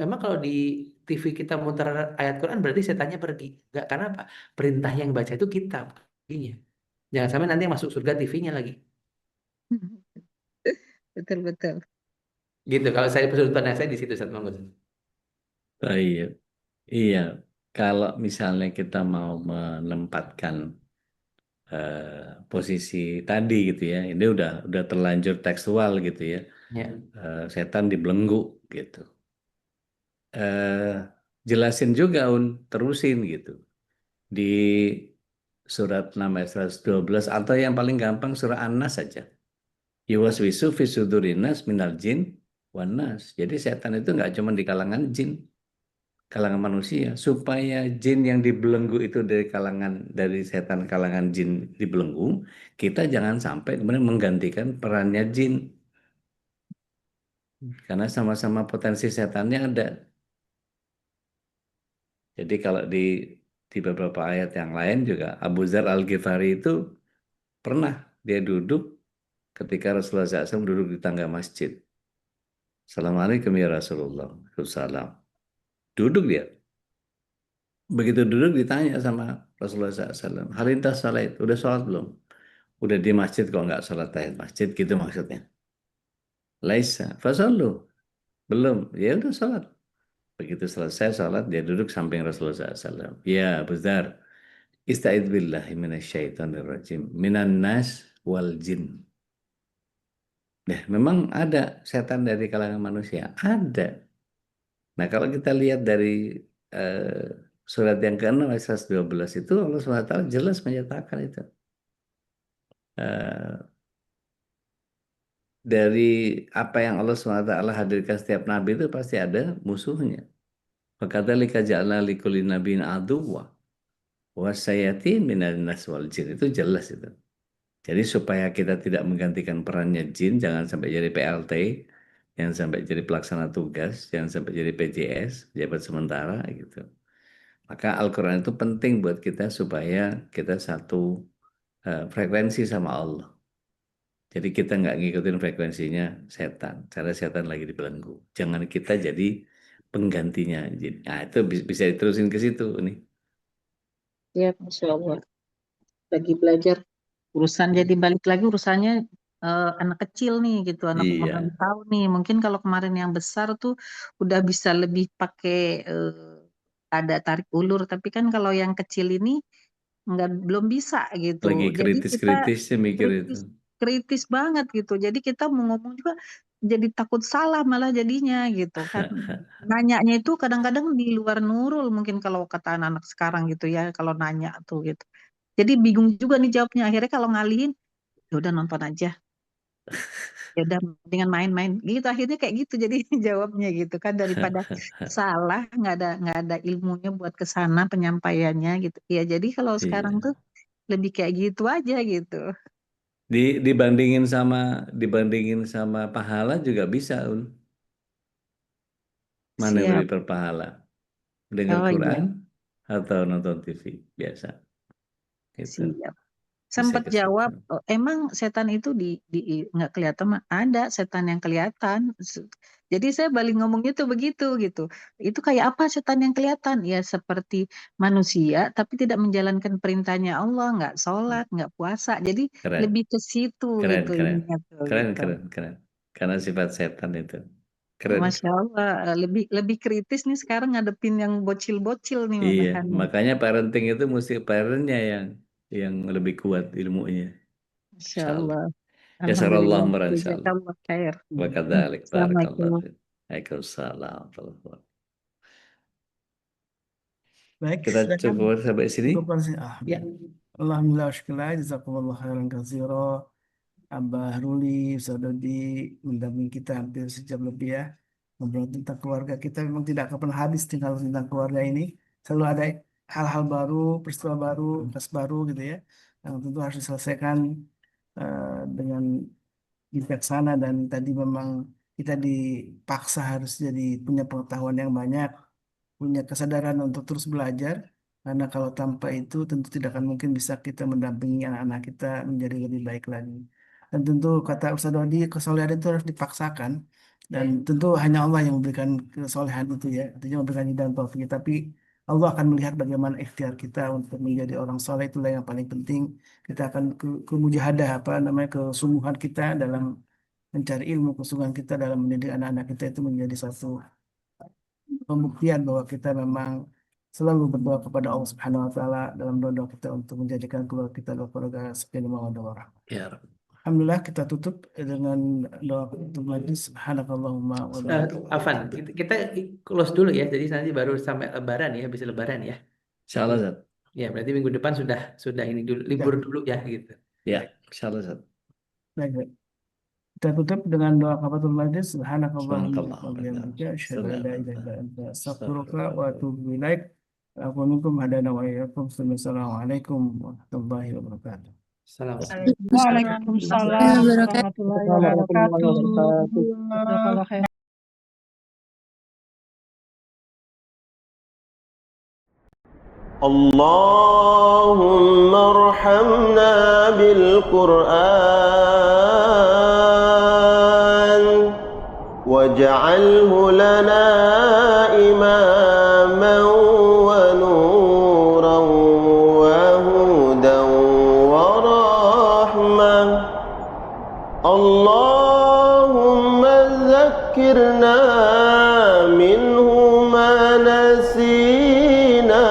Speaker 4: memang kalau di TV kita muter ayat Quran berarti setannya pergi. Enggak, karena apa? Perintah yang baca itu kita. Iya. Jangan sampai nanti yang masuk surga TV-nya lagi.
Speaker 6: Betul betul.
Speaker 4: Gitu. Kalau saya sudut pandang saya di situ, Ustaz Manggus.
Speaker 2: Iya, iya. Kalau misalnya kita mau menempatkan posisi tadi gitu ya, ini udah terlanjur tekstual gitu ya.
Speaker 4: Ya.
Speaker 2: Setan dibelenggu gitu. Jelasin juga terusin gitu di surat 6 ayat 112 atau yang paling gampang surah An-Nas saja. Yuwaswisu fi sudurinas minal jin wan nas. Jadi setan itu nggak cuma di kalangan jin, kalangan manusia, supaya jin yang dibelenggu itu dari setan kalangan jin dibelenggu, kita jangan sampai kemudian menggantikan perannya jin. Karena sama-sama potensi setannya ada. Jadi kalau di beberapa ayat yang lain juga Abu Dzar Al-Ghifari itu pernah dia duduk ketika Rasulullah SAW duduk di tangga masjid. Assalamualaikum ya Rasulullah. Salam. Duduk dia. Begitu duduk ditanya sama Rasulullah SAW. Halintas salat, udah sholat belum? Udah di masjid kok nggak sholat tahiyat masjid gitu maksudnya. Laisa, fasallu. Belum, ya udah sholat. Begitu selesai sholat, dia duduk samping Rasulullah SAW. Ya Abu Dzar, ista'idz billahi minasyaitonir rajim, minan nas wal jin. Memang ada setan dari kalangan manusia, ada. Nah, kalau kita lihat dari surat yang ke-6 ayat 112 itu Allah SWT jelas menyatakan itu. Dari apa yang Allah SWT hadirkan setiap nabi itu pasti ada musuhnya. Fakadzalika ja'alna likulli nabiyyin aduwwa wasyayatin minan nas wal jin. Itu jelas itu. Jadi supaya kita tidak menggantikan perannya jin, jangan sampai jadi PLT, jangan sampai jadi pelaksana tugas, jangan sampai jadi PJS, pejabat sementara gitu. Maka Al-Quran itu penting buat kita supaya kita satu frekuensi sama Allah. Jadi kita nggak ngikutin frekuensinya setan, cara setan lagi dibelenggu. Jangan kita jadi penggantinya jin. Nah itu bisa diterusin ke situ nih.
Speaker 6: Ya, Masya Allah. Lagi belajar urusan jadi balik lagi urusannya anak kecil nih gitu, anak umur
Speaker 2: Iya.
Speaker 6: 6 tahun nih. Mungkin kalau kemarin yang besar tuh udah bisa lebih pakai ada tarik ulur, tapi kan kalau yang kecil ini belum bisa gitu.
Speaker 2: Lagi
Speaker 6: Jadi kita
Speaker 2: kritis-kritisnya mikir itu.
Speaker 6: kritis banget gitu. Jadi kita mau ngomong juga jadi takut salah malah jadinya gitu kan. Nanyanya itu kadang-kadang di luar nurul mungkin kalau kata anak-anak sekarang gitu ya, kalau nanya tuh gitu. Jadi bingung juga nih jawabnya. Akhirnya kalau ngalihin, ya udah nonton aja. Ya udah mendingan main-main gitu. Akhirnya kayak gitu jadi jawabnya gitu kan, daripada salah nggak ada ilmunya buat ke sana penyampaiannya gitu. Ya jadi kalau sekarang
Speaker 2: Iya.
Speaker 6: tuh lebih kayak gitu aja gitu.
Speaker 2: Dibandingin sama pahala juga bisa, Un. Mana yang
Speaker 6: Siap.
Speaker 2: lebih berpahala? Dengar
Speaker 6: Oh iya,
Speaker 2: Quran atau nonton TV biasa? Gitu.
Speaker 6: siap.
Speaker 2: Bisa
Speaker 6: Sempat
Speaker 2: ke situ.
Speaker 6: jawab, "Oh, emang setan itu di nggak kelihatan mah?" Ada setan yang kelihatan. Jadi saya balik ngomongnya tuh begitu gitu. Itu kayak apa setan yang kelihatan? Ya seperti manusia tapi tidak menjalankan perintahnya Allah, nggak sholat, nggak puasa. Jadi
Speaker 2: Keren,
Speaker 6: lebih ke situ
Speaker 2: keren,
Speaker 6: gitu
Speaker 2: keren.
Speaker 6: ininya tuh
Speaker 2: Keren,
Speaker 6: gitu.
Speaker 2: keren, keren. Karena sifat setan itu. Keren.
Speaker 6: Masya Allah, lebih kritis nih sekarang ngadepin yang bocil-bocil nih
Speaker 2: Iya,
Speaker 6: makanya.
Speaker 2: makanya parenting itu mesti parentnya yang lebih kuat ilmunya.
Speaker 6: Masya
Speaker 2: Insyaallah.
Speaker 6: Allah.
Speaker 2: Jazakallah
Speaker 6: Alhamdulillah.
Speaker 2: khairan insyaallah.
Speaker 6: Jazakallah khair.
Speaker 2: Wa kadzalik barakallahu
Speaker 6: Assalamualaikum.
Speaker 2: fiik. Waalaikumsalam.
Speaker 1: Baik,
Speaker 2: Kita
Speaker 1: silakan.
Speaker 2: cukup sampai sini.
Speaker 1: Cukupkan sih.
Speaker 4: Ya.
Speaker 1: Alhamdulillah, syukurlah, jazakumullah khairan katsira. Abah Ruli, Saudadi mendampingi kita hampir sejam lebih ya. Ngobrol tentang keluarga kita memang tidak akan pernah habis tinggal tentang keluarga ini. Selalu ada hal-hal baru, peristiwa baru, kasus baru gitu ya. Yang tentu harus diselesaikan dengan bijaksana dan tadi memang kita dipaksa harus jadi punya pengetahuan yang banyak, punya kesadaran untuk terus belajar. Karena kalau tanpa itu tentu tidak akan mungkin bisa kita mendampingi anak-anak kita menjadi lebih baik lagi. Dan tentu kata Ustaz Dodi, kesolehan itu harus dipaksakan. Dan tentu hanya Allah yang memberikan kesolehan itu ya. Artinya memberikan hidayah taufik. Tapi Allah akan melihat bagaimana ikhtiar kita untuk menjadi orang soleh, itulah yang paling penting. Kita akan ke mujahadah, apa namanya, kesungguhan kita dalam mencari ilmu, kesungguhan kita dalam mendidik anak-anak kita itu menjadi satu pembuktian bahwa kita memang selalu berdoa kepada Allah Subhanahu wa taala dalam doa kita untuk menjadikan keluarga kita adalah keluarga sekian mawaddah warahmah.
Speaker 2: Ya Rabb.
Speaker 1: Alhamdulillah kita tutup dengan doa untuk majlis. Subhanakallahumma wa bihamdika.
Speaker 4: Afan, kita close dulu ya. Jadi nanti baru sampai Lebaran ya, habis Lebaran ya.
Speaker 2: Insyaallah, Zat.
Speaker 4: Ya, berarti minggu depan sudah ini dulu, libur dulu ya gitu.
Speaker 2: Ya, insyaallah, Zat.
Speaker 1: Baik, baik. Kita tutup dengan doa kafatul majlis. Subhanakallahumma
Speaker 2: Subhanallah.
Speaker 1: wa bihamdika asyhadu an la ilaha illa anta astaghfiruka wa atubu ilaik. Assalamualaikum hadana wa iyyakum. Assalamualaikum warahmatullahi wabarakatuh.
Speaker 4: Assalamualaikum.
Speaker 7: Waalaikumsalam warahmatullahi wabarakatuh. Jazakallah khair.
Speaker 8: اللهم ارحمنا بالقرآن واجعله لنا إماما ونورا وهدى ورحمة. اللهم ذكرنا منه ما نسينا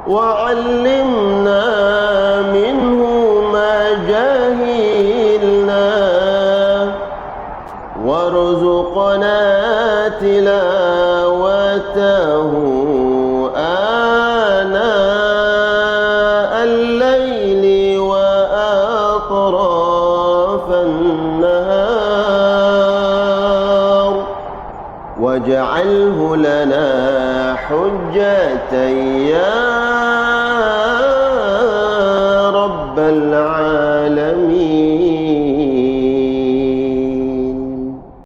Speaker 8: وعلمنا منه ما جهلنا وارزقنا تلاوته آناء الليل وأطراف النهار واجعله لنا حجة يا رب العالمين.